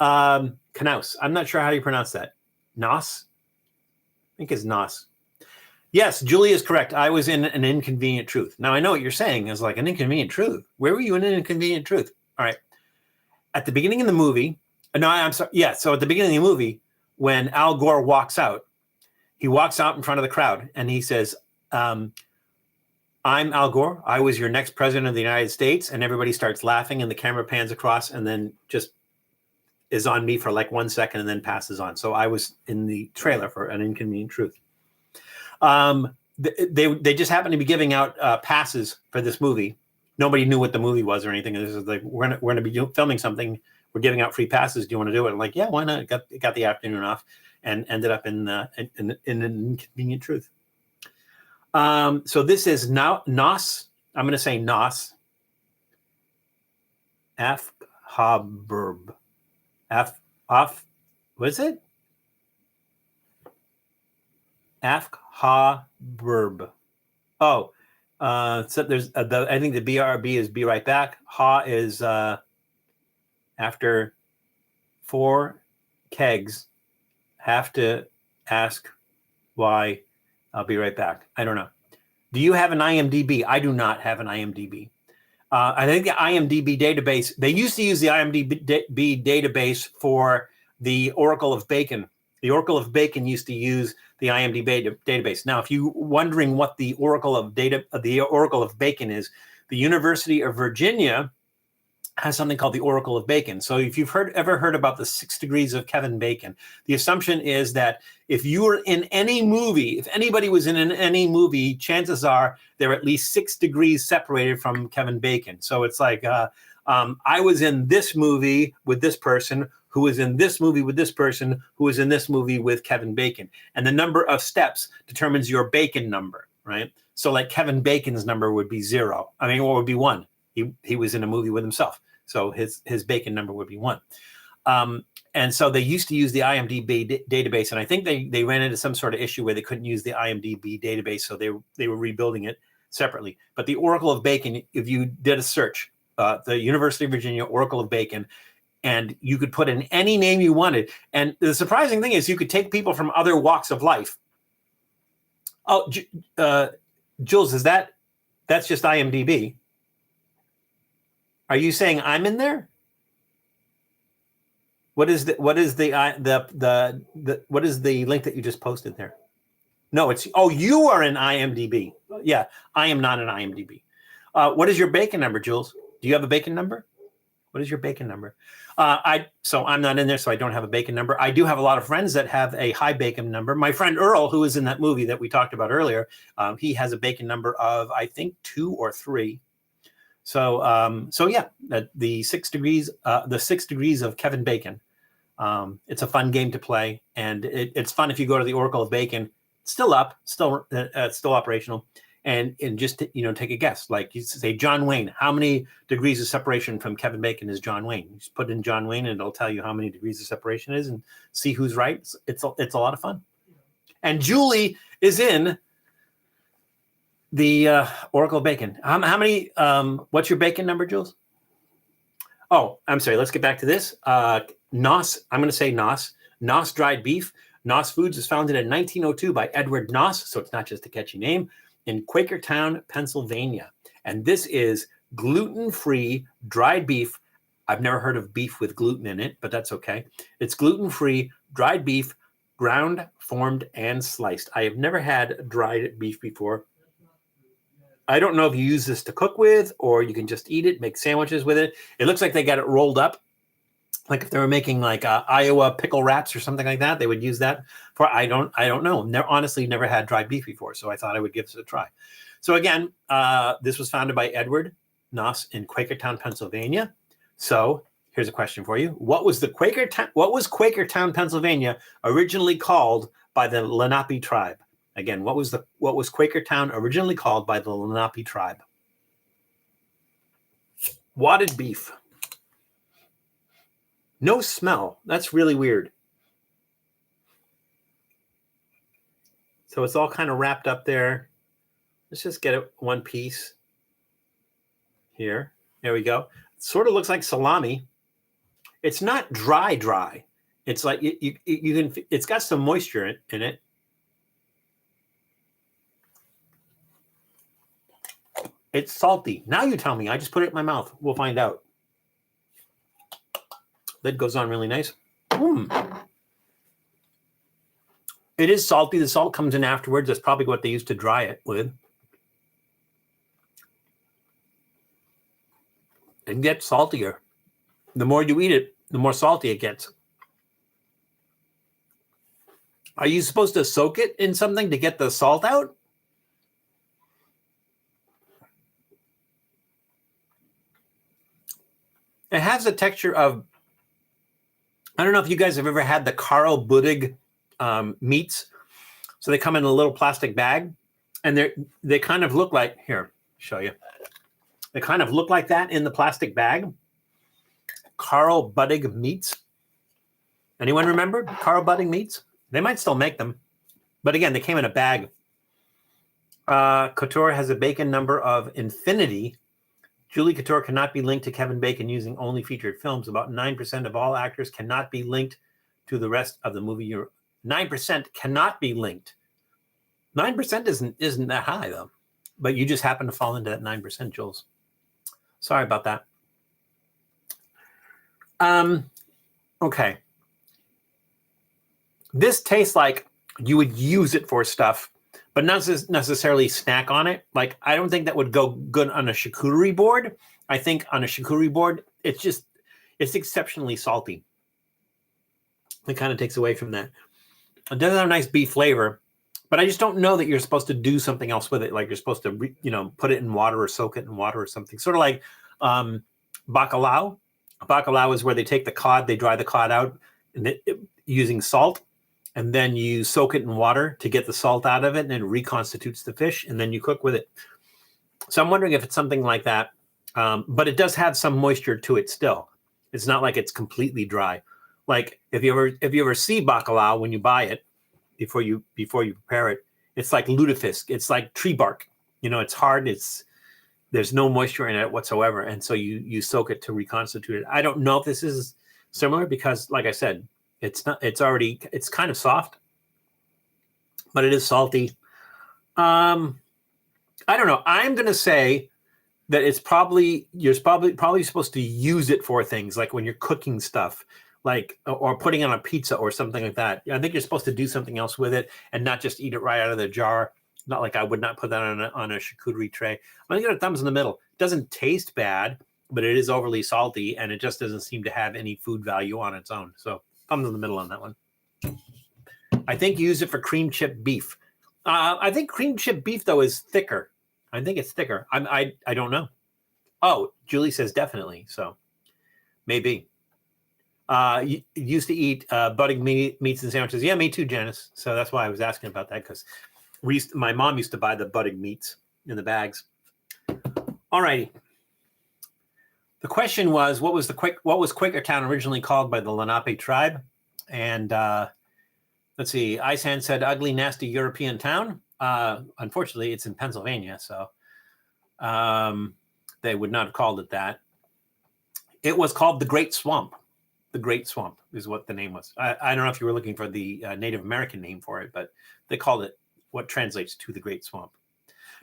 Knauss. I'm not sure how you pronounce that. Knauss? I think it's Knauss. Yes, Julie is correct. I was in An Inconvenient Truth. Now, I know what you're saying is like An Inconvenient Truth. Where were you in An Inconvenient Truth? All right. At the beginning of the movie, no, I'm sorry. Yeah, so at the beginning of the movie, when Al Gore walks out, he walks out in front of the crowd and he says, I'm Al Gore. I was your next president of the United States. And everybody starts laughing and the camera pans across and then just is on me for like 1 second and then passes on. So I was in the trailer for An Inconvenient Truth. They just happened to be giving out passes for this movie. Nobody knew what the movie was or anything. This is like, we're gonna be filming something. We're giving out free passes. Do you want to do it? I'm like, yeah, why not? Got the afternoon off and ended up in An Inconvenient Truth. So this is Knauss. I'm going to say Knauss. Afhaberb. What is it? Afhaberb. Oh, so there's I think the BRB is be right back. Ha is after 4 kegs. Have to ask why. I'll be right back. I don't know. Do you have an IMDb? I do not have an IMDb. I think the IMDb database, they used to use the IMDb database for the Oracle of Bacon. The Oracle of Bacon used to use the IMDb database. Now, if you're wondering what the Oracle of Bacon is, the University of Virginia has something called the Oracle of Bacon. So if you've ever heard about the 6 degrees of Kevin Bacon, the assumption is that if you were in any movie, if anybody was in any movie, chances are they're at least 6 degrees separated from Kevin Bacon. So it's like, I was in this movie with this person, who was in this movie with this person, who was in this movie with Kevin Bacon. And the number of steps determines your Bacon number, right? So like Kevin Bacon's number would be 0. I mean, what would be 1? He was in a movie with himself. So his Bacon number would be 1. And so they used to use the IMDb database. And I think they ran into some sort of issue where they couldn't use the IMDb database. So they were rebuilding it separately. But the Oracle of Bacon, if you did a search, the University of Virginia Oracle of Bacon, and you could put in any name you wanted. And the surprising thing is you could take people from other walks of life. Oh, Jules, that's just IMDb? Are you saying I'm in there? What is the what is the link that you just posted there? No, you are in IMDb. Yeah, I am not in IMDb. What is your Bacon number, Jules? Do you have a Bacon number? What is your Bacon number? So I'm not in there, so I don't have a Bacon number. I do have a lot of friends that have a high Bacon number. My friend Earl, who was in that movie that we talked about earlier, he has a Bacon number of, I think, 2 or 3. So yeah, the 6 degrees of Kevin Bacon. It's a fun game to play, and it's fun if you go to the Oracle of Bacon. It's still operational, and just take a guess. Like you say, John Wayne. How many degrees of separation from Kevin Bacon is John Wayne? You just put in John Wayne, and it'll tell you how many degrees of separation is, and see who's right. It's a lot of fun. And Julie is in the Oracle of Bacon. How many? What's your Bacon number, Jules? Oh, I'm sorry. Let's get back to this. Knauss. I'm going to say Knauss. Knauss dried beef. Knauss Foods was founded in 1902 by Edward Knauss, so it's not just a catchy name, in Quakertown, Pennsylvania. And this is gluten-free dried beef. I've never heard of beef with gluten in it, but that's okay. It's gluten-free dried beef, ground, formed, and sliced. I have never had dried beef before. I don't know if you use this to cook with, or you can just eat it, make sandwiches with it. It looks like they got it rolled up. Like if they were making like Iowa pickle wraps or something like that, they would use that for, I don't know. Honestly, never had dried beef before, so I thought I would give this a try. So again, this was founded by Edward Knauss in Quakertown, Pennsylvania. So here's a question for you. What was Quakertown, Pennsylvania originally called by the Lenape tribe? Again, what was Quakertown originally called by the Lenape tribe? Wadded beef. No smell. That's really weird. So it's all kind of wrapped up there. Let's just get it one piece here. There we go. It sort of looks like salami. It's not dry. It's like you can. It's got some moisture in it. It's salty. Now you tell me. I just put it in my mouth. We'll find out. Lid goes on really nice. It is salty. The salt comes in afterwards. That's probably what they used to dry it with. It gets saltier. The more you eat it, the more salty it gets. Are you supposed to soak it in something to get the salt out? It has the texture of, I don't know if you guys have ever had the Carl Buddig meats. So they come in a little plastic bag, and they kind of look like, here, show you. They kind of look like that in the plastic bag. Carl Buddig meats. Anyone remember Carl Buddig meats? They might still make them. But again, they came in a bag. Couture has a Bacon number of infinity. Julie Couture cannot be linked to Kevin Bacon using only featured films. About 9% of all actors cannot be linked to the rest of the movie. 9% cannot be linked. 9% isn't that high, though. But you just happen to fall into that 9%, Jules. Sorry about that. Okay. This tastes like you would use it for stuff, but not necessarily snack on it. Like, I don't think that would go good on a charcuterie board. I think on a charcuterie board, it's exceptionally salty. It kind of takes away from that. It does have a nice beef flavor, but I just don't know that you're supposed to do something else with it. Like you're supposed to, put it in water or soak it in water or something. Sort of like bacalao. Bacalao is where they take the cod, they dry the cod out using salt, and then you soak it in water to get the salt out of it, and it reconstitutes the fish, and then you cook with it. So I'm wondering if it's something like that. But it does have some moisture to it still. It's not like it's completely dry. Like if you ever see bacalao when you buy it, before you prepare it, it's like lutefisk. It's like tree bark. It's hard. There's no moisture in it whatsoever, and so you soak it to reconstitute it. I don't know if this is similar because, like I said, it's not. It's kind of soft, but it is salty. I don't know. I'm gonna say that you're probably supposed to use it for things like when you're cooking stuff, like or putting it on a pizza or something like that. I think you're supposed to do something else with it and not just eat it right out of the jar. Not like I would not put that on a charcuterie tray. I'm gonna get a thumbs in the middle. It doesn't taste bad, but it is overly salty, and it just doesn't seem to have any food value on its own. So thumbs in the middle on that one. I think you use it for cream chip beef. I think cream chip beef though is thicker. I think it's thicker. I don't know. Oh, Julie says definitely. So maybe. You used to eat budding meats and sandwiches. Yeah, me too, Janice. So that's why I was asking about that, because my mom used to buy the budding meats in the bags. All righty. The question was, what was Quakertown originally called by the Lenape tribe? And let's see. Icehan said, ugly, nasty European town. Unfortunately, it's in Pennsylvania, so they would not have called it that. It was called the Great Swamp. The Great Swamp is what the name was. I don't know if you were looking for the Native American name for it, but they called it what translates to the Great Swamp.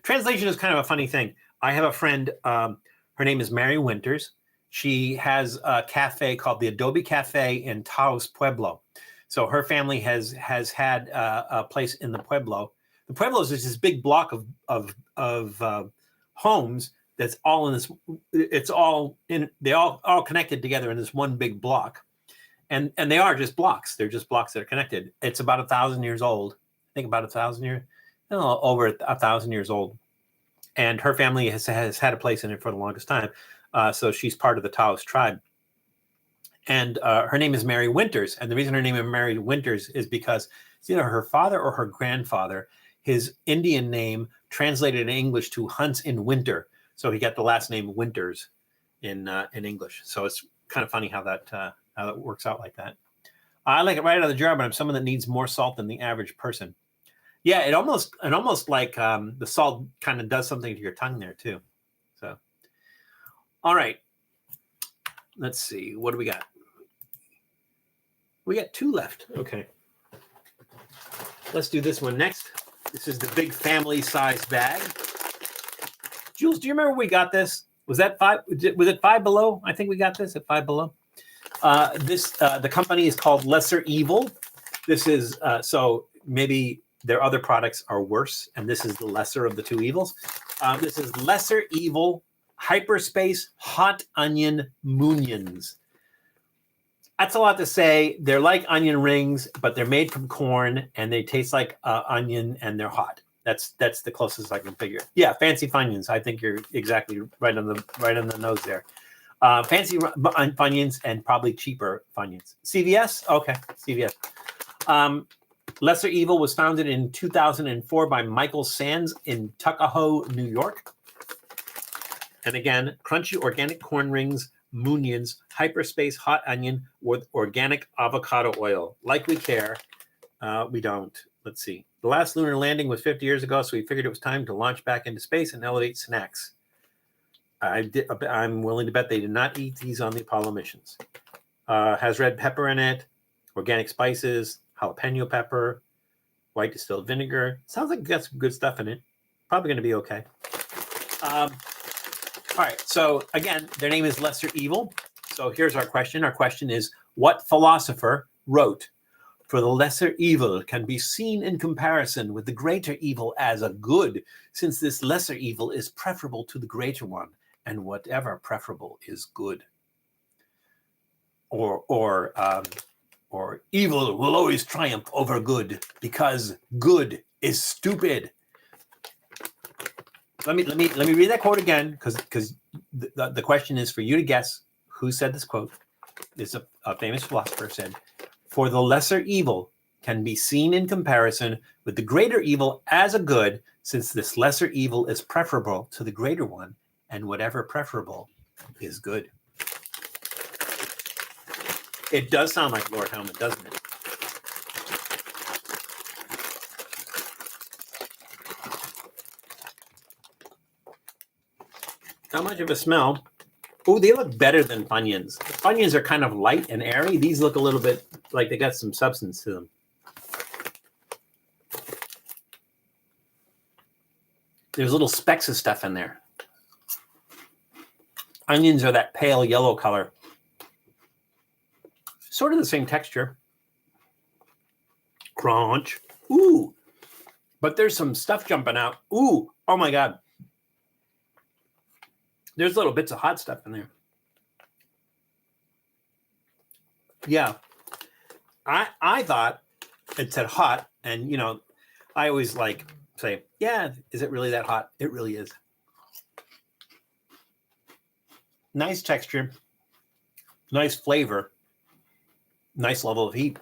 Translation is kind of a funny thing. I have a friend, her name is Mary Winters. She has a cafe called the Adobe Cafe in Taos, Pueblo. So her family has had a place in the Pueblo. The Pueblo is this big block of homes that's all in this. It's all in. They all connected together in this one big block, and they are just blocks. They're just blocks that are connected. It's about 1,000 years old. I think about 1,000 years, over 1,000 years old. And her family has had a place in it for the longest time. So she's part of the Taos tribe. And her name is Mary Winters. And the reason her name is Mary Winters is because it's either her father or her grandfather. His Indian name translated in English to hunts in winter. So he got the last name Winters in English. So it's kind of funny how that works out like that. I like it right out of the jar, but I'm someone that needs more salt than the average person. Yeah, it almost like the salt kind of does something to your tongue there too. So, all right, let's see. What do we got? We got 2 left. Okay. Let's do this one next. This is the big family size bag. Jules, do you remember we got this? Was that 5? Was it Five Below? I think we got this at Five Below. The company is called LesserEvil. This is so maybe their other products are worse, and this is the lesser of the 2 evils. This is LesserEvil Hyperspace Hot Onion Moonions. That's a lot to say. They're like onion rings, but they're made from corn, and they taste like onion, and they're hot. That's the closest I can figure. Yeah, fancy Funyuns. I think you're exactly right on the nose there. Fancy Funyuns and probably cheaper Funyuns. CVS? Okay, CVS. LesserEvil was founded in 2004 by Michael Sands in Tuckahoe, New York. And again, crunchy organic corn rings, Moonions, Hyperspace hot onion with organic avocado oil. Like we care, we don't. Let's see. The last lunar landing was 50 years ago, so we figured it was time to launch back into space and elevate snacks. I'm willing to bet they did not eat these on the Apollo missions. Has red pepper in it, organic spices, jalapeno pepper, white distilled vinegar. Sounds like it got some good stuff in it. Probably going to be okay. All right. So again, their name is LesserEvil. So here's our question. Our question is, what philosopher wrote, "For the lesser evil can be seen in comparison with the greater evil as a good, since this lesser evil is preferable to the greater one, and whatever preferable is good." Or evil will always triumph over good because good is stupid. Let me read that quote again, because the question is for you to guess who said this quote. It's a famous philosopher said, "For the lesser evil can be seen in comparison with the greater evil as a good, since this lesser evil is preferable to the greater one, and whatever preferable is good." It does sound like Lord Helmet, doesn't it? Not much of a smell. Oh, they look better than Funyuns. The Funyuns are kind of light and airy. These look a little bit like they got some substance to them. There's little specks of stuff in there. Onions are that pale yellow color. Sort of the same texture. Crunch. Ooh. But there's some stuff jumping out. Ooh. Oh my God. There's little bits of hot stuff in there. Yeah. I thought it said hot, and I always say, yeah, is it really that hot? It really is. Nice texture, nice flavor, nice level of heat.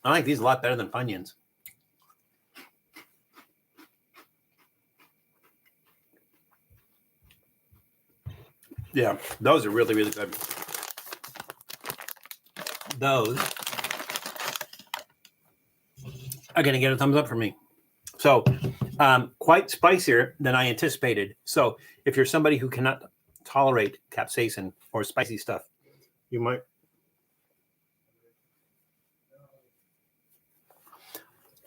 I like these a lot better than Funyuns. Yeah, those are really, really good. Those are going to get a thumbs up from me. So quite spicier than I anticipated. So if you're somebody who cannot tolerate capsaicin or spicy stuff, you might.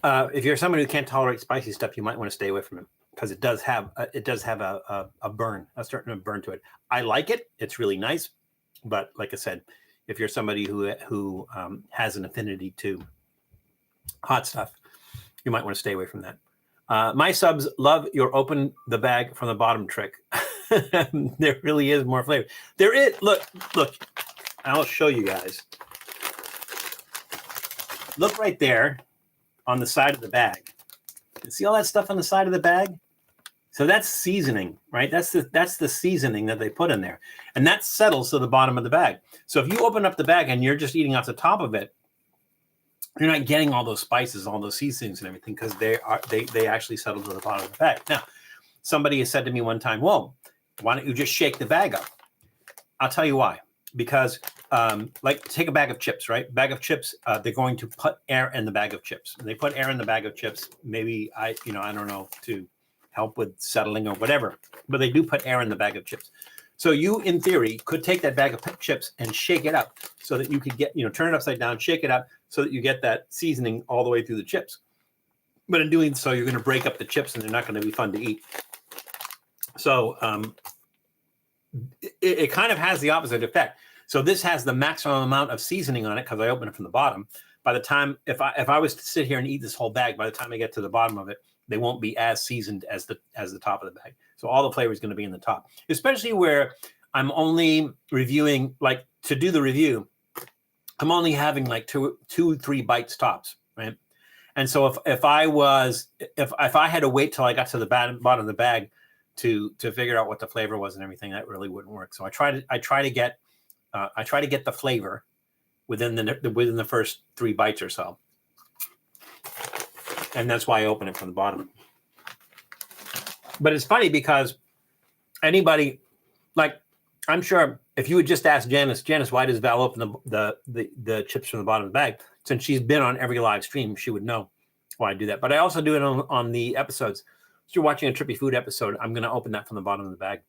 If you're somebody who can't tolerate spicy stuff, you might want to stay away from it, because it does have a burn, a certain burn to it. I like it; it's really nice, but like I said, if you're somebody who has an affinity to hot stuff, you might want to stay away from that. My subs love your open the bag from the bottom trick. There really is more flavor. There is. Look. I'll show you guys. Look right there on the side of the bag. You see all that stuff on the side of the bag? So that's seasoning, right? That's the seasoning that they put in there. And that settles to the bottom of the bag. So if you open up the bag and you're just eating off the top of it, you're not getting all those spices, all those seasonings and everything, because they actually settle to the bottom of the bag. Now, somebody has said to me one time, "Well, why don't you just shake the bag up?" I'll tell you why. Because like take a bag of chips, right? Bag of chips, they're going to put air in the bag of chips. And they put air in the bag of chips. Maybe I don't know, to help with settling or whatever, but they do put air in the bag of chips. So you, in theory, could take that bag of chips and shake it up so that you could get, turn it upside down, shake it up so that you get that seasoning all the way through the chips. But in doing so, you're going to break up the chips and they're not going to be fun to eat. So it kind of has the opposite effect. So this has the maximum amount of seasoning on it because I opened it from the bottom. By the time, if I was to sit here and eat this whole bag, by the time I get to the bottom of it, they won't be as seasoned as the top of the bag. So all the flavor is going to be in the top, especially where I'm only reviewing, like to do the review, I'm only having like two, 3 bites tops, right? And so if I had to wait till I got to the bottom of the bag to figure out what the flavor was and everything, that really wouldn't work. So I try to get the flavor within the first 3 bites or so. And that's why I open it from the bottom. But it's funny because anybody, like, I'm sure if you would just ask Janice, why does Val open the chips from the bottom of the bag? Since she's been on every live stream, she would know why I do that. But I also do it on the episodes. If you're watching a Trippy Food episode, I'm going to open that from the bottom of the bag.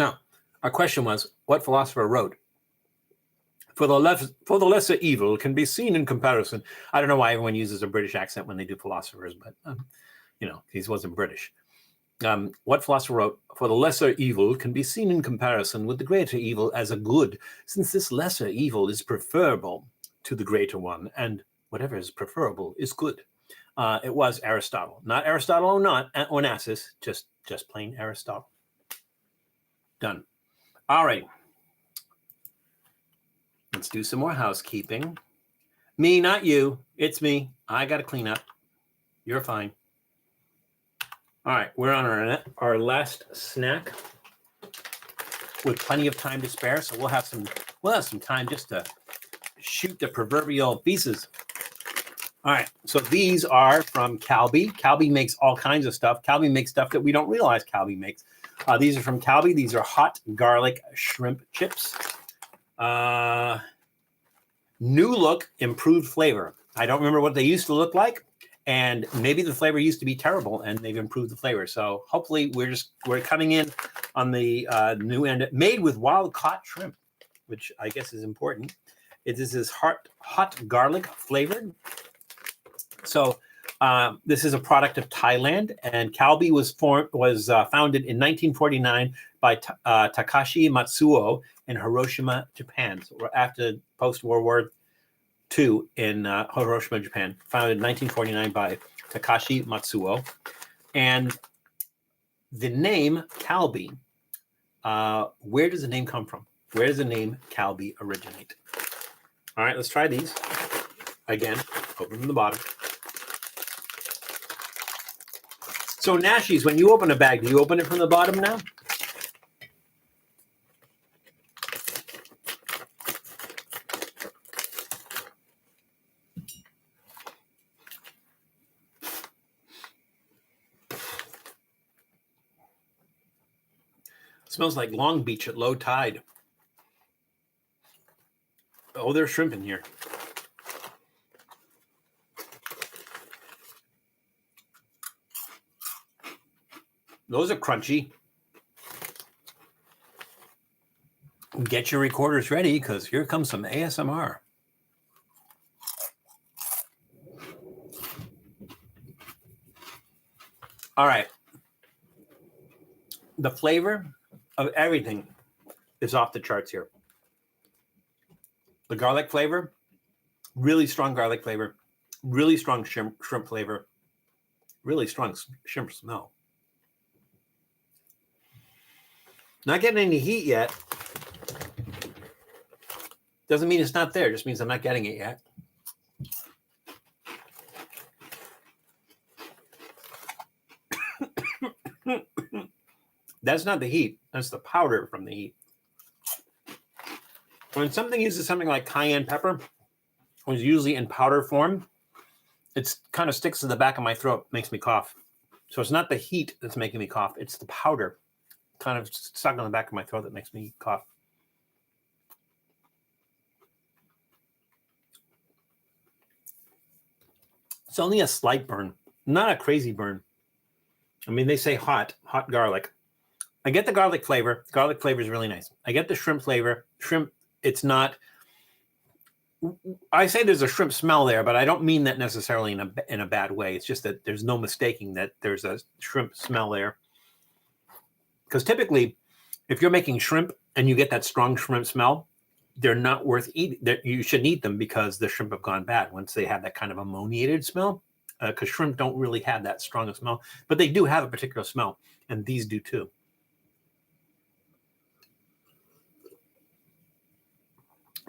Now, our question was, what philosopher wrote, For the lesser evil can be seen in comparison. I don't know why everyone uses a British accent when they do philosophers, but, he wasn't British. What philosopher wrote, For the lesser evil can be seen in comparison with the greater evil as a good, since this lesser evil is preferable to the greater one, and whatever is preferable is good. It was Aristotle. Not Aristotle Onassis, just plain Aristotle. Done. All right. Let's do some more housekeeping. Me, not you. It's me. I got to clean up. You're fine. All right. We're on our last snack with plenty of time to spare. So we'll have some time just to shoot the proverbial pieces. All right. So these are from Calbee. Calbee makes all kinds of stuff. Calbee makes stuff that we don't realize Calbee makes. These are from Calbee. These are hot garlic shrimp chips. New look, improved flavor. I don't remember what they used to look like, and maybe the flavor used to be terrible, and they've improved the flavor. So hopefully we're coming in on the new end, made with wild caught shrimp, which I guess is important. This is hot garlic flavored. So this is a product of Thailand, and Calbee was founded in 1949 by Takashi Matsuo in Hiroshima, Japan. So we're after post-World War II in Hiroshima, Japan. Founded in 1949 by Takashi Matsuo. And the name Calbee, where does the name come from? Where does the name Calbee originate? All right, let's try these. Again, open from the bottom. So Nashies, when you open a bag, do you open it from the bottom now? Smells like Long Beach at low tide. Oh, there's shrimp in here. Those are crunchy. Get your recorders ready because here comes some ASMR. All right. The flavor of everything is off the charts here. The garlic flavor, really strong garlic flavor, really strong shrimp flavor, really strong shrimp smell. Not getting any heat yet. Doesn't mean it's not there. Just means I'm not getting it yet. That's not the heat. That's the powder from the heat. When something uses something like cayenne pepper, which is usually in powder form, it kind of sticks to the back of my throat, makes me cough. So it's not the heat that's making me cough. It's the powder kind of stuck on the back of my throat that makes me cough. It's only a slight burn, not a crazy burn. I mean, they say hot garlic. I get the garlic flavor. Garlic flavor is really nice. I get the shrimp flavor. Shrimp, it's not. I say there's a shrimp smell there, but I don't mean that necessarily in a bad way. It's just that there's no mistaking that there's a shrimp smell there. Because typically, if you're making shrimp and you get that strong shrimp smell, they're not worth eating. You shouldn't eat them because the shrimp have gone bad once they have that kind of ammoniated smell. Because shrimp don't really have that strong a smell, but they do have a particular smell, and these do too.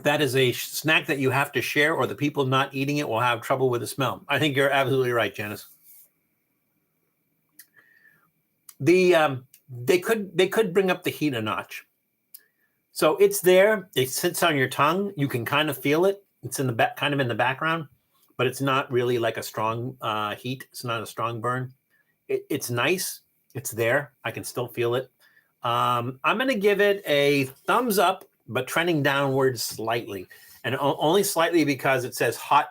That is a snack that you have to share, or the people not eating it will have trouble with the smell. I think you're absolutely right, Janice. They could bring up the heat a notch. So it's there. It sits on your tongue. You can kind of feel it. It's in the back, kind of in the background, but it's not really like a strong heat. It's not a strong burn. It's nice. It's there. I can still feel it. I'm going to give it a thumbs up, but trending downwards slightly, and only slightly because it says hot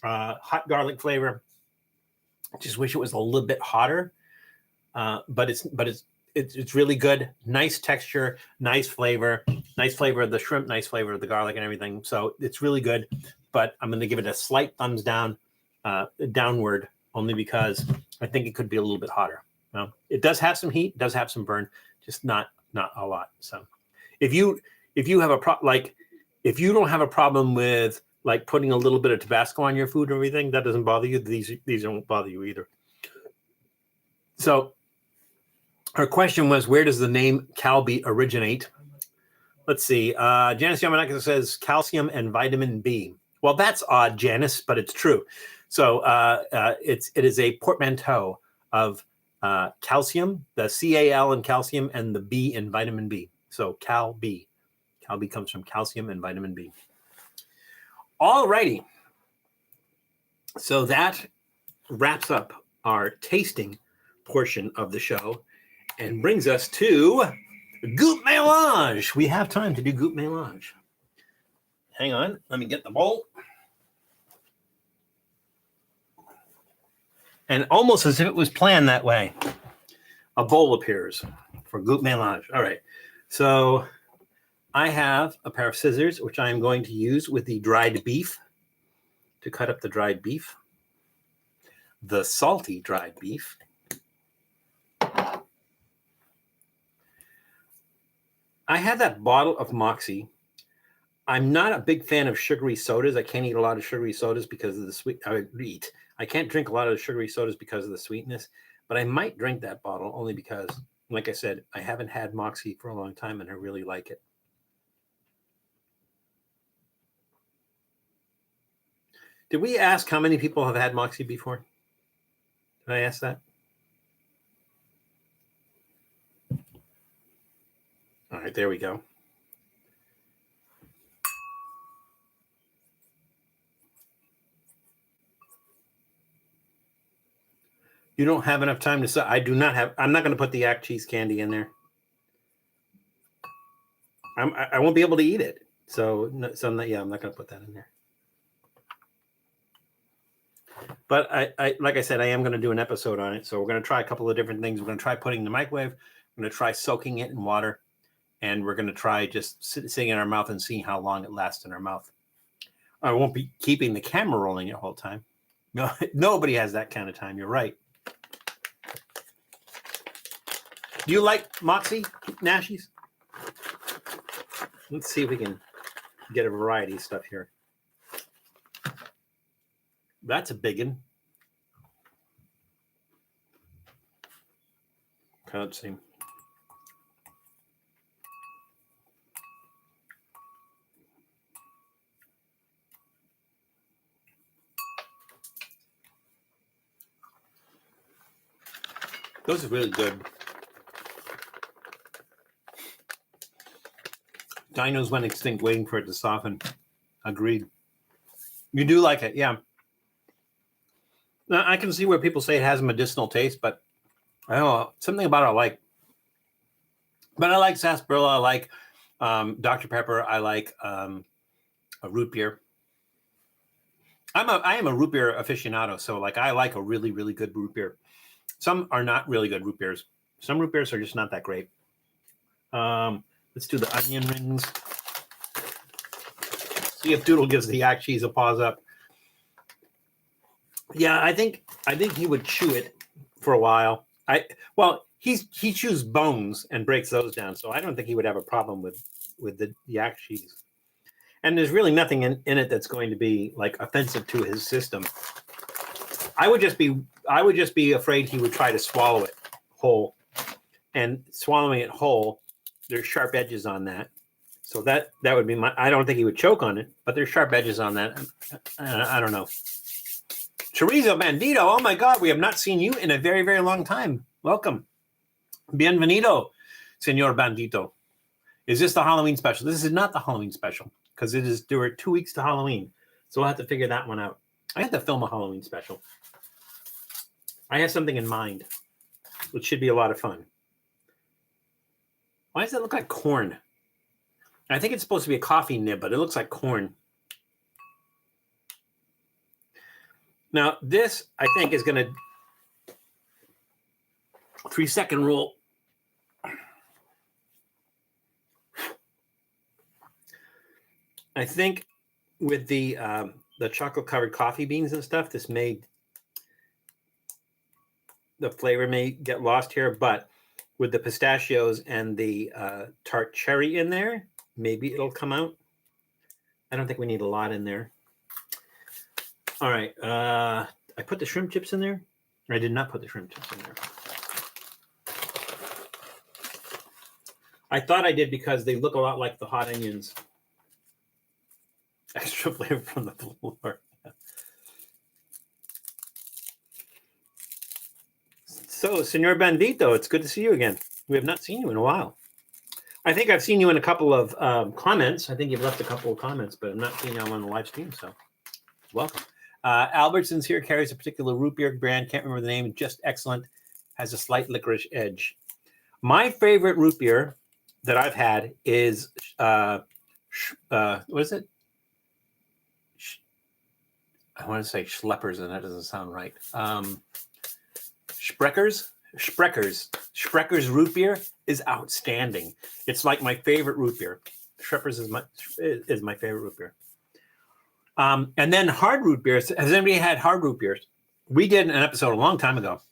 garlic flavor. I just wish it was a little bit hotter, but it's really good. Nice texture, nice flavor of the shrimp, nice flavor of the garlic and everything. So it's really good, but I'm going to give it a slight thumbs down, downward, only because I think it could be a little bit hotter. It does have some heat, does have some burn, just not a lot. So if you have if you don't have a problem with like putting a little bit of Tabasco on your food or everything, that doesn't bother you. These don't bother you either. So her question was, where does the name Calbee originate? Let's see. Janice Yamanaka says calcium and vitamin B. Well, that's odd, Janice, but it's true. So it is a portmanteau of calcium, the CAL in calcium, and the B in vitamin B. So Calbee. Calbee comes from calcium and vitamin B. All righty. So that wraps up our tasting portion of the show and brings us to Goût Mélange. We have time to do Goût Mélange. Hang on. Let me get the bowl. And almost as if it was planned that way, a bowl appears for Goût Mélange. All right. So I have a pair of scissors, which I am going to use with the dried beef to cut up the dried beef, the salty dried beef. I have that bottle of Moxie. I'm not a big fan of sugary sodas. I can't eat a lot of sugary sodas because of the sweet. I can't drink a lot of sugary sodas because of the sweetness, but I might drink that bottle only because, like I said, I haven't had Moxie for a long time and I really like it. Did we ask how many people have had Moxie before? Did I ask that? All right, there we go. You don't have enough time to say. I do not have. I'm not going to put the yak cheese candy in there. I won't be able to eat it. So I'm not going to put that in there. But I like I said, I am going to do an episode on it. So we're going to try a couple of different things. We're going to try putting it in the microwave. We're going to try soaking it in water. And we're going to try just sitting in our mouth and seeing how long it lasts in our mouth. I won't be keeping the camera rolling the whole time. No, nobody has that kind of time. You're right. Do you like Moxie, Nashies? Let's see if we can get a variety of stuff here. That's a big one. Okay, let's see. Those are really good. Dinos went extinct waiting for it to soften. Agreed. You do like it, yeah. Now, I can see where people say it has a medicinal taste, but I don't know. Something about it I like. But I like sarsaparilla. I like Dr. Pepper. I like a root beer. I am a root beer aficionado, so like I like a really, really good root beer. Some are not really good root beers. Some root beers are just not that great. Let's do the onion rings. See if Doodle gives the yak cheese a pause up. Yeah, I think he would chew it for a while. He chews bones and breaks those down, so I don't think he would have a problem with the yak cheese. And there's really nothing in it that's going to be like offensive to his system. I would just be afraid he would try to swallow it whole, and swallowing it whole, there's sharp edges on that. So that would be I don't think he would choke on it, but there's sharp edges on that. I don't know. Chorizo Bandito, oh my God, we have not seen you in a very, very long time. Welcome. Bienvenido, Senor Bandito. Is this the Halloween special? This is not the Halloween special because there were 2 weeks to Halloween. So we'll have to figure that one out. I have to film a Halloween special. I have something in mind, which should be a lot of fun. Why does it look like corn? I think it's supposed to be a coffee nib, but it looks like corn. Now, this, I think, is going to 3-second rule. I think with the chocolate-covered coffee beans and stuff, the flavor may get lost here, but with the pistachios and the tart cherry in there, maybe it'll come out. I don't think we need a lot in there. All right, I put the shrimp chips in there. I did not put the shrimp chips in there. I thought I did because they look a lot like the hot onions. Extra flavor from the floor. So, Senor Bandito, it's good to see you again. We have not seen you in a while. I think I've seen you in a couple of comments. I think you've left a couple of comments, but I'm not seeing you on the live stream, so welcome. Albertsons here carries a particular root beer brand. Can't remember the name. Just excellent. Has a slight licorice edge. My favorite root beer that I've had is, what is it? I want to say Schleppers, and that doesn't sound right. Sprecher's root beer is outstanding. It's like my favorite root beer. Schleppers is my favorite root beer. And then hard root beers. Has anybody had hard root beers? We did an episode a long time ago.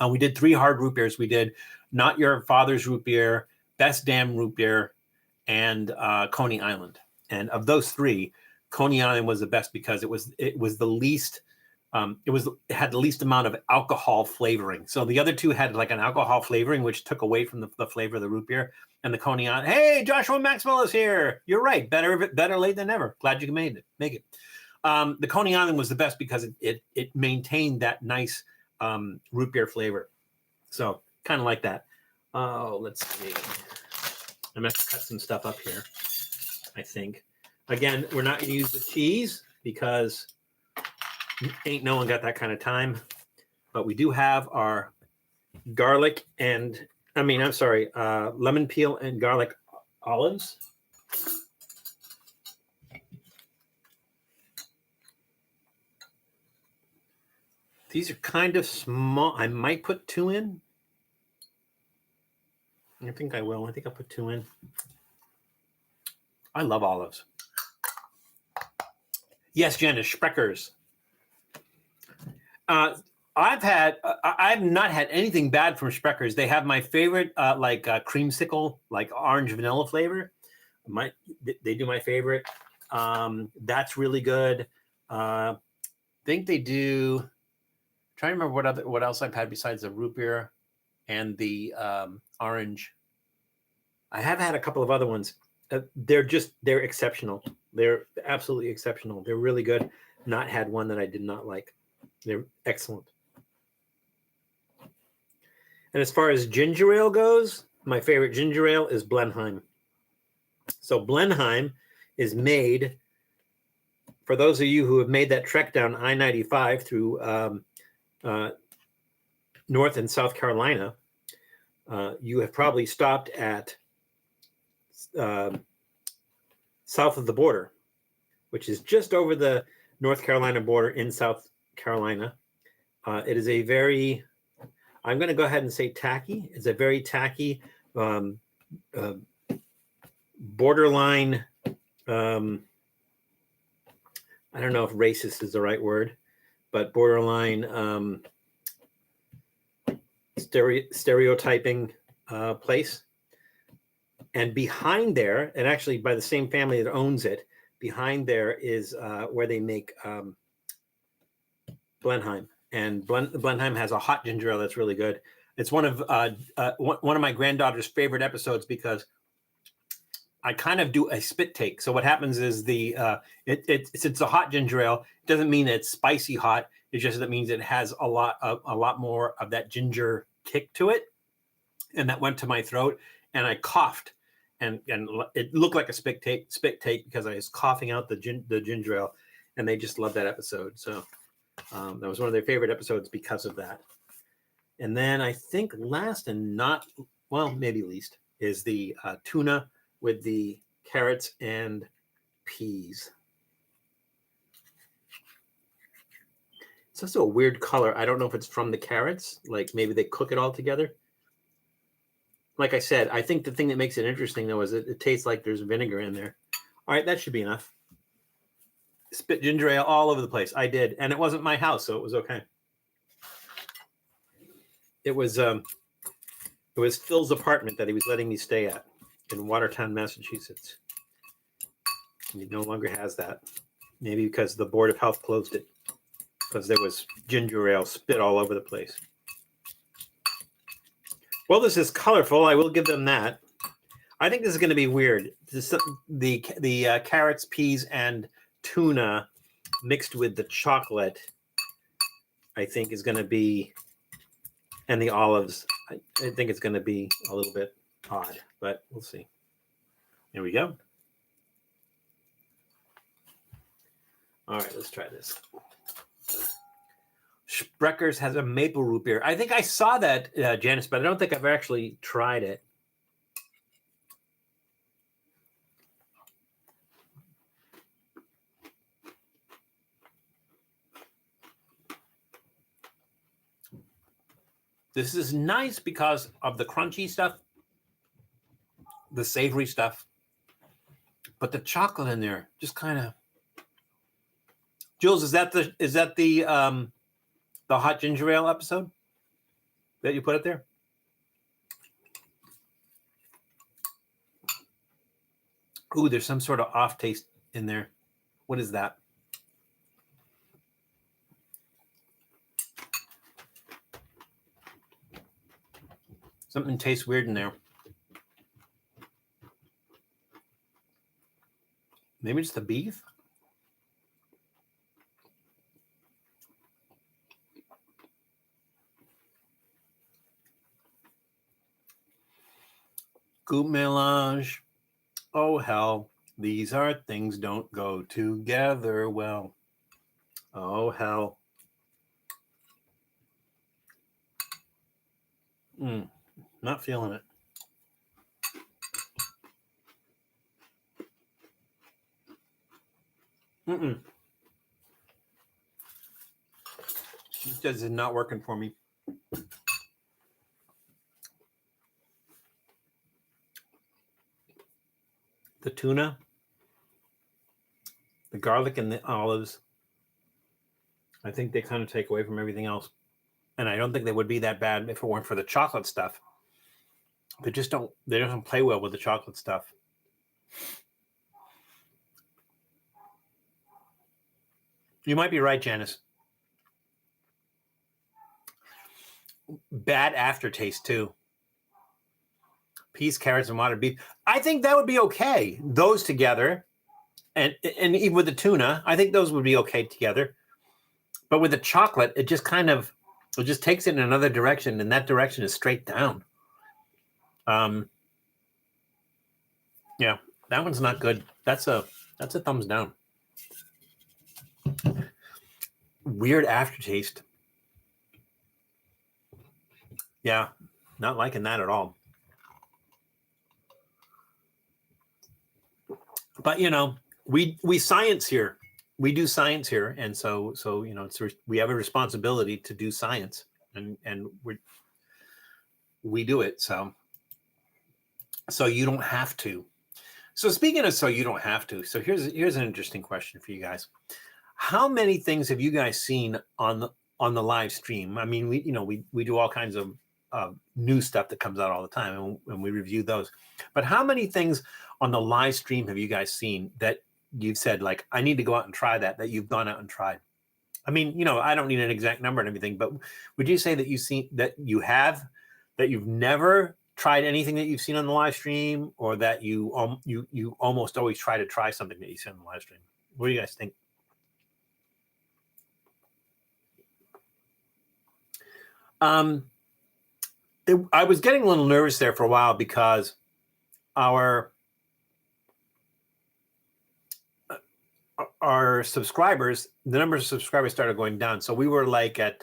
We did 3 hard root beers. We did Not Your Father's Root Beer, Best Damn Root Beer, and Coney Island. And of those 3, Coney Island was the best because it was the least. It had the least amount of alcohol flavoring. So the other 2 had like an alcohol flavoring, which took away from the flavor of the root beer. And the Coney Island, hey, Joshua Maxwell is here. You're right. Better late than never. Glad you can make it. The Coney Island was the best because it maintained that nice root beer flavor. So kind of like that. Oh, let's see. I'm going to cut some stuff up here, I think. Again, we're not going to use the cheese because ain't no one got that kind of time. But we do have our garlic and, lemon peel and garlic olives. These are kind of small. I might put 2 in. I think I will. I think I'll put 2 in. I love olives. Yes, Janice, Sprecher's. I've not had anything bad from Sprecher's. They have my favorite, creamsicle, like orange vanilla flavor. They do my favorite. That's really good. I think they do. I'm trying to remember what else I've had besides the root beer and the orange. I have had a couple of other ones. They're exceptional. They're absolutely exceptional. They're really good. Not had one that I did not like. They're excellent. And as far as ginger ale goes, my favorite ginger ale is Blenheim. So Blenheim is made, for those of you who have made that trek down I-95 through North and South Carolina, you have probably stopped at south of the border, which is just over the North Carolina border in South Carolina. It is a very, I'm going to go ahead and say tacky. It's a very tacky, borderline, I don't know if racist is the right word, but borderline stereotyping place. And behind there, and actually by the same family that owns it, behind there is where they make Blenheim. And Blenheim has a hot ginger ale that's really good. It's one of my granddaughter's favorite episodes because I kind of do a spit take. So what happens is it's a hot ginger ale. It doesn't mean it's spicy hot. It just that means it has a lot more of that ginger kick to it, and that went to my throat, and I coughed, and it looked like a spit take because I was coughing out the ginger ale, and they just loved that episode. So that was one of their favorite episodes because of that. And then I think last and not maybe least is the tuna with the carrots and peas. It's also a weird color. I don't know if it's from the carrots, like maybe they cook it all together. Like I said, I think the thing that makes it interesting though is it tastes like there's vinegar in there. All right, that should be enough. Spit ginger ale all over the place. I did, and it wasn't my house, so it was okay. It was Phil's apartment that he was letting me stay at in Watertown, Massachusetts. He no longer has that. Maybe because the Board of Health closed it because there was ginger ale spit all over the place. Well, this is colorful. I will give them that. I think this is going to be weird. The carrots, peas, and tuna mixed with the chocolate, I think is going to be, and the olives, I think it's going to be a little bit odd, but we'll see. Here we go. All right, let's try this. Sprecker's has a maple root beer. I think I saw that, Janice, but I don't think I've actually tried it. This is nice because of the crunchy stuff, the savory stuff, but the chocolate in there just kind of. Jules, is that the hot ginger ale episode that you put it there? Ooh, there's some sort of off taste in there. What is that? Something tastes weird in there. Maybe it's the beef? Goût mélange. Oh, hell. These are things don't go together well. Oh, hell. Not feeling it. This is not working for me. The tuna, the garlic, and the olives, I think they kind of take away from everything else. And I don't think they would be that bad if it weren't for the chocolate stuff. They don't play well with the chocolate stuff. You might be right, Janice. Bad aftertaste too. Peas, carrots, and water beef. I think that would be okay. Those together, and even with the tuna, I think those would be okay together. But with the chocolate, it just takes it in another direction, and that direction is straight down. Yeah, that one's not good. That's a thumbs down. Weird aftertaste. Yeah, not liking that at all. But we science here we do science here, and so you know, we have a responsibility to do science, and we do it. So you don't have to. So speaking of, so you don't have to. So here's an interesting question for you guys. How many things have you guys seen on the live stream? I mean, we do all kinds of new stuff that comes out all the time, and we review those. But how many things on the live stream have you guys seen that you've said, like, I need to go out and try that you've gone out and tried? I mean, you know, I don't need an exact number and everything, but would you say that you've never tried anything that you've seen on the live stream, or that you almost always try to try something that you see on the live stream? What do you guys think? I was getting a little nervous there for a while because our subscribers, the number of subscribers started going down. So we were like at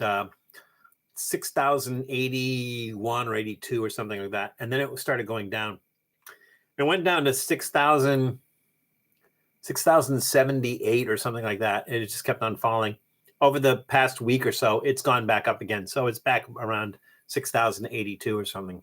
6,081 or 82 or something like that. And then it started going down. It went down to 6,078 or something like that. And it just kept on falling. Over the past week or so, it's gone back up again. So it's back around 6,082 or something.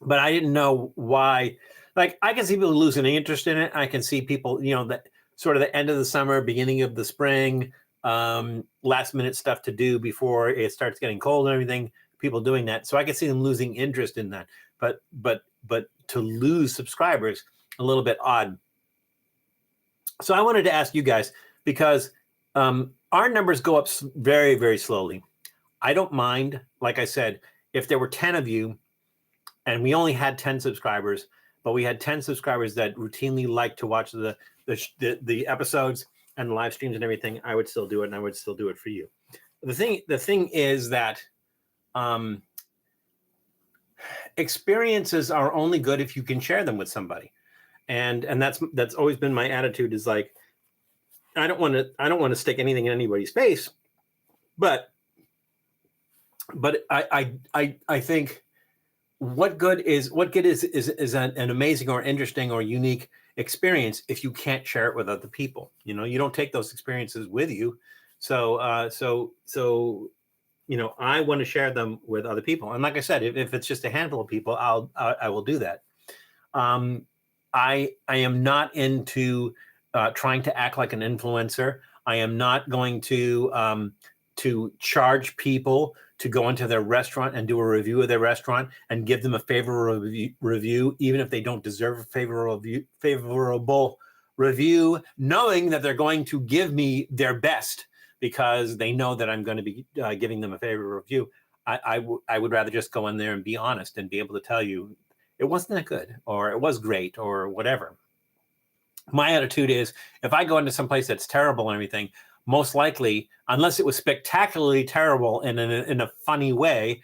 But I didn't know why. Like, I can see people losing interest in it. I can see people, you know, that sort of the end of the summer, beginning of the spring, last minute stuff to do before it starts getting cold and everything, people doing that. So I can see them losing interest in that. But to lose subscribers, a little bit odd. So I wanted to ask you guys, because our numbers go up very, very slowly. I don't mind, like I said, if there were 10 of you and we only had 10 subscribers, but we had 10 subscribers that routinely like to watch the episodes and the live streams and everything, I would still do it, and I would still do it for you. The thing is that experiences are only good if you can share them with somebody. And that's always been my attitude, is like, I don't want to stick anything in anybody's face, but I think what good is an amazing or interesting or unique experience if you can't share it with other people. You know, you don't take those experiences with you. So you know, I want to share them with other people. And like I said, if it's just a handful of people, I will do that. I am not into trying to act like an influencer. I am not going to charge people to go into their restaurant and do a review of their restaurant and give them a favorable review, even if they don't deserve a favorable review, knowing that they're going to give me their best because they know that I'm going to be giving them a favorable review. I would rather just go in there and be honest and be able to tell you it wasn't that good, or it was great, or whatever. My attitude is, if I go into some place that's terrible and everything, most likely, unless it was spectacularly terrible in a funny way,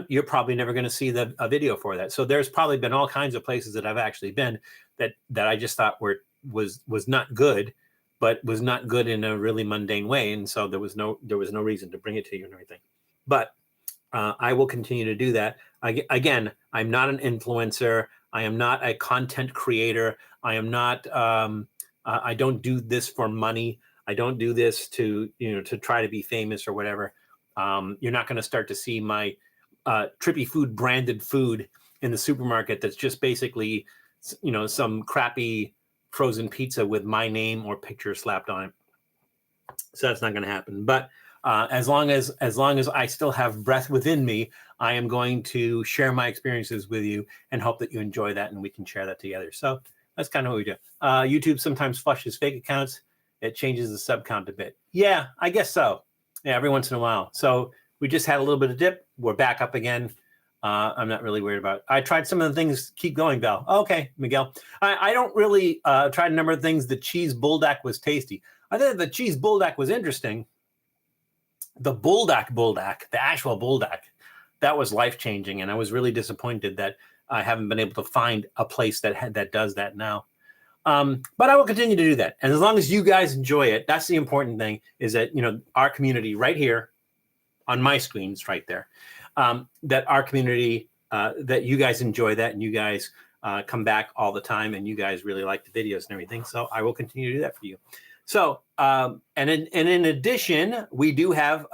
you're probably never going to see a video for that. So there's probably been all kinds of places that I've actually been that I just thought was not good, but was not good in a really mundane way, and so there was no reason to bring it to you and everything. But I will continue to do that. Again, I'm not an influencer. I am not a content creator. I am not. I don't do this for money. I don't do this to try to be famous or whatever. You're not going to start to see my Trippy Food branded food in the supermarket that's just basically, some crappy frozen pizza with my name or picture slapped on it. So that's not going to happen. But as long as I still have breath within me, I am going to share my experiences with you and hope that you enjoy that and we can share that together. So that's kind of what we do. YouTube sometimes flushes fake accounts. It changes the sub count a bit. Yeah, I guess so. Yeah, every once in a while. So we just had a little bit of dip. We're back up again. I'm not really worried about it. I tried some of the things. Keep going, Val. Okay, Miguel. I don't really try a number of things. The cheese buldak was tasty. I thought the cheese buldak was interesting. The buldak, the actual buldak, that was life-changing. And I was really disappointed that I haven't been able to find a place that does that now. But I will continue to do that. And as long as you guys enjoy it, that's the important thing, is that, our community right here on my screens right there, that our community, that you guys enjoy that, and you guys come back all the time, and you guys really like the videos and everything. So I will continue to do that for you. So, and in addition, we do have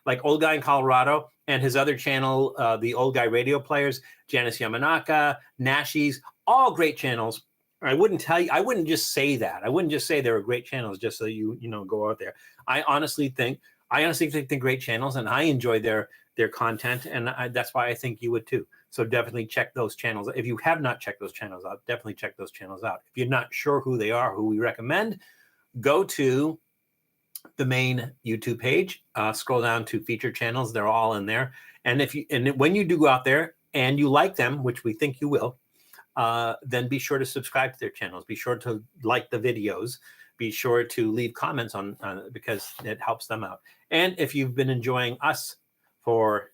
like Old Guy in Colorado and his other channel, the Old Guy Radio Players, Janice Yamanaka, Nashies, all great channels. I wouldn't just say that. I wouldn't just say they were great channels just so you go out there. I honestly think they're great channels, and I enjoy their content, and that's why I think you would too. So definitely check those channels. If you have not checked those channels out, definitely check those channels out. If you're not sure who they are, who we recommend, go to the main YouTube page, scroll down to featured channels. They're all in there. And when you do go out there and you like them, which we think you will, then be sure to subscribe to their channels. Be sure to like the videos. Be sure to leave comments on because it helps them out. And if you've been enjoying us for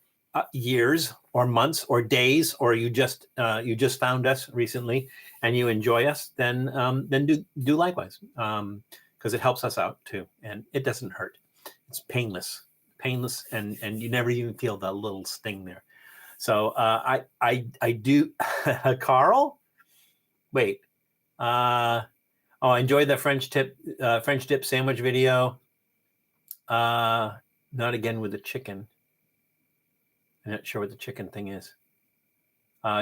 years or months or days, or you just found us recently and you enjoy us, then do likewise, because it helps us out too, and it doesn't hurt. It's painless, and you never even feel the little sting there. So I do. Carl, wait. I enjoyed the French dip sandwich video. Not again with the chicken. I'm not sure what the chicken thing is.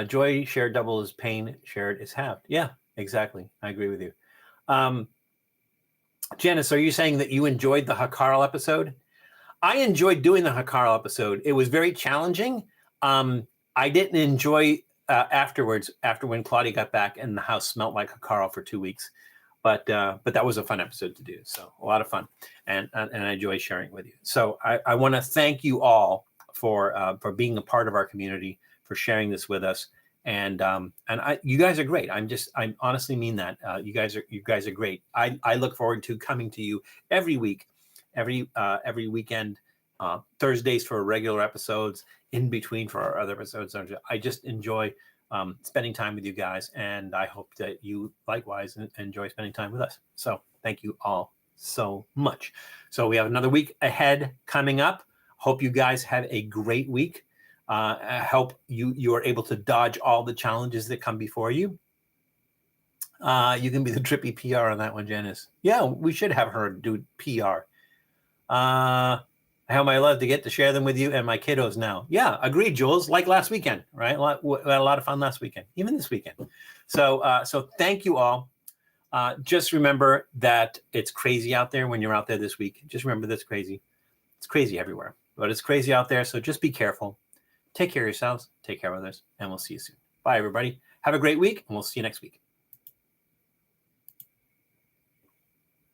Joy shared double is pain shared is halved. Yeah, exactly. I agree with you. Janice, are you saying that you enjoyed the Hakarl episode? I enjoyed doing the Hakarl episode. It was very challenging. I didn't enjoy afterwards, after when Claudia got back and the house smelled like Hakarl for 2 weeks. But that was a fun episode to do. So a lot of fun, and I enjoy sharing it with you. So I want to thank you all for being a part of our community, for sharing this with us, and you guys are great. I honestly mean that. You guys are great. I look forward to coming to you every week, every weekend, Thursdays for regular episodes, in between for our other episodes. I just enjoy spending time with you guys, and I hope that you likewise enjoy spending time with us. So thank you all so much. So we have another week ahead coming up. Hope you guys have a great week. I hope you are able to dodge all the challenges that come before you. You can be the Trippy PR on that one, Janice. Yeah, we should have her do PR. I have my love to get to share them with you and my kiddos now. Yeah, agreed, Jules. Like last weekend, right? We had a lot of fun last weekend, even this weekend. So thank you all. Just remember that it's crazy out there when you're out there this week. Just remember that's crazy. It's crazy everywhere, but it's crazy out there. So just be careful. Take care of yourselves. Take care of others, and we'll see you soon. Bye, everybody. Have a great week, and we'll see you next week.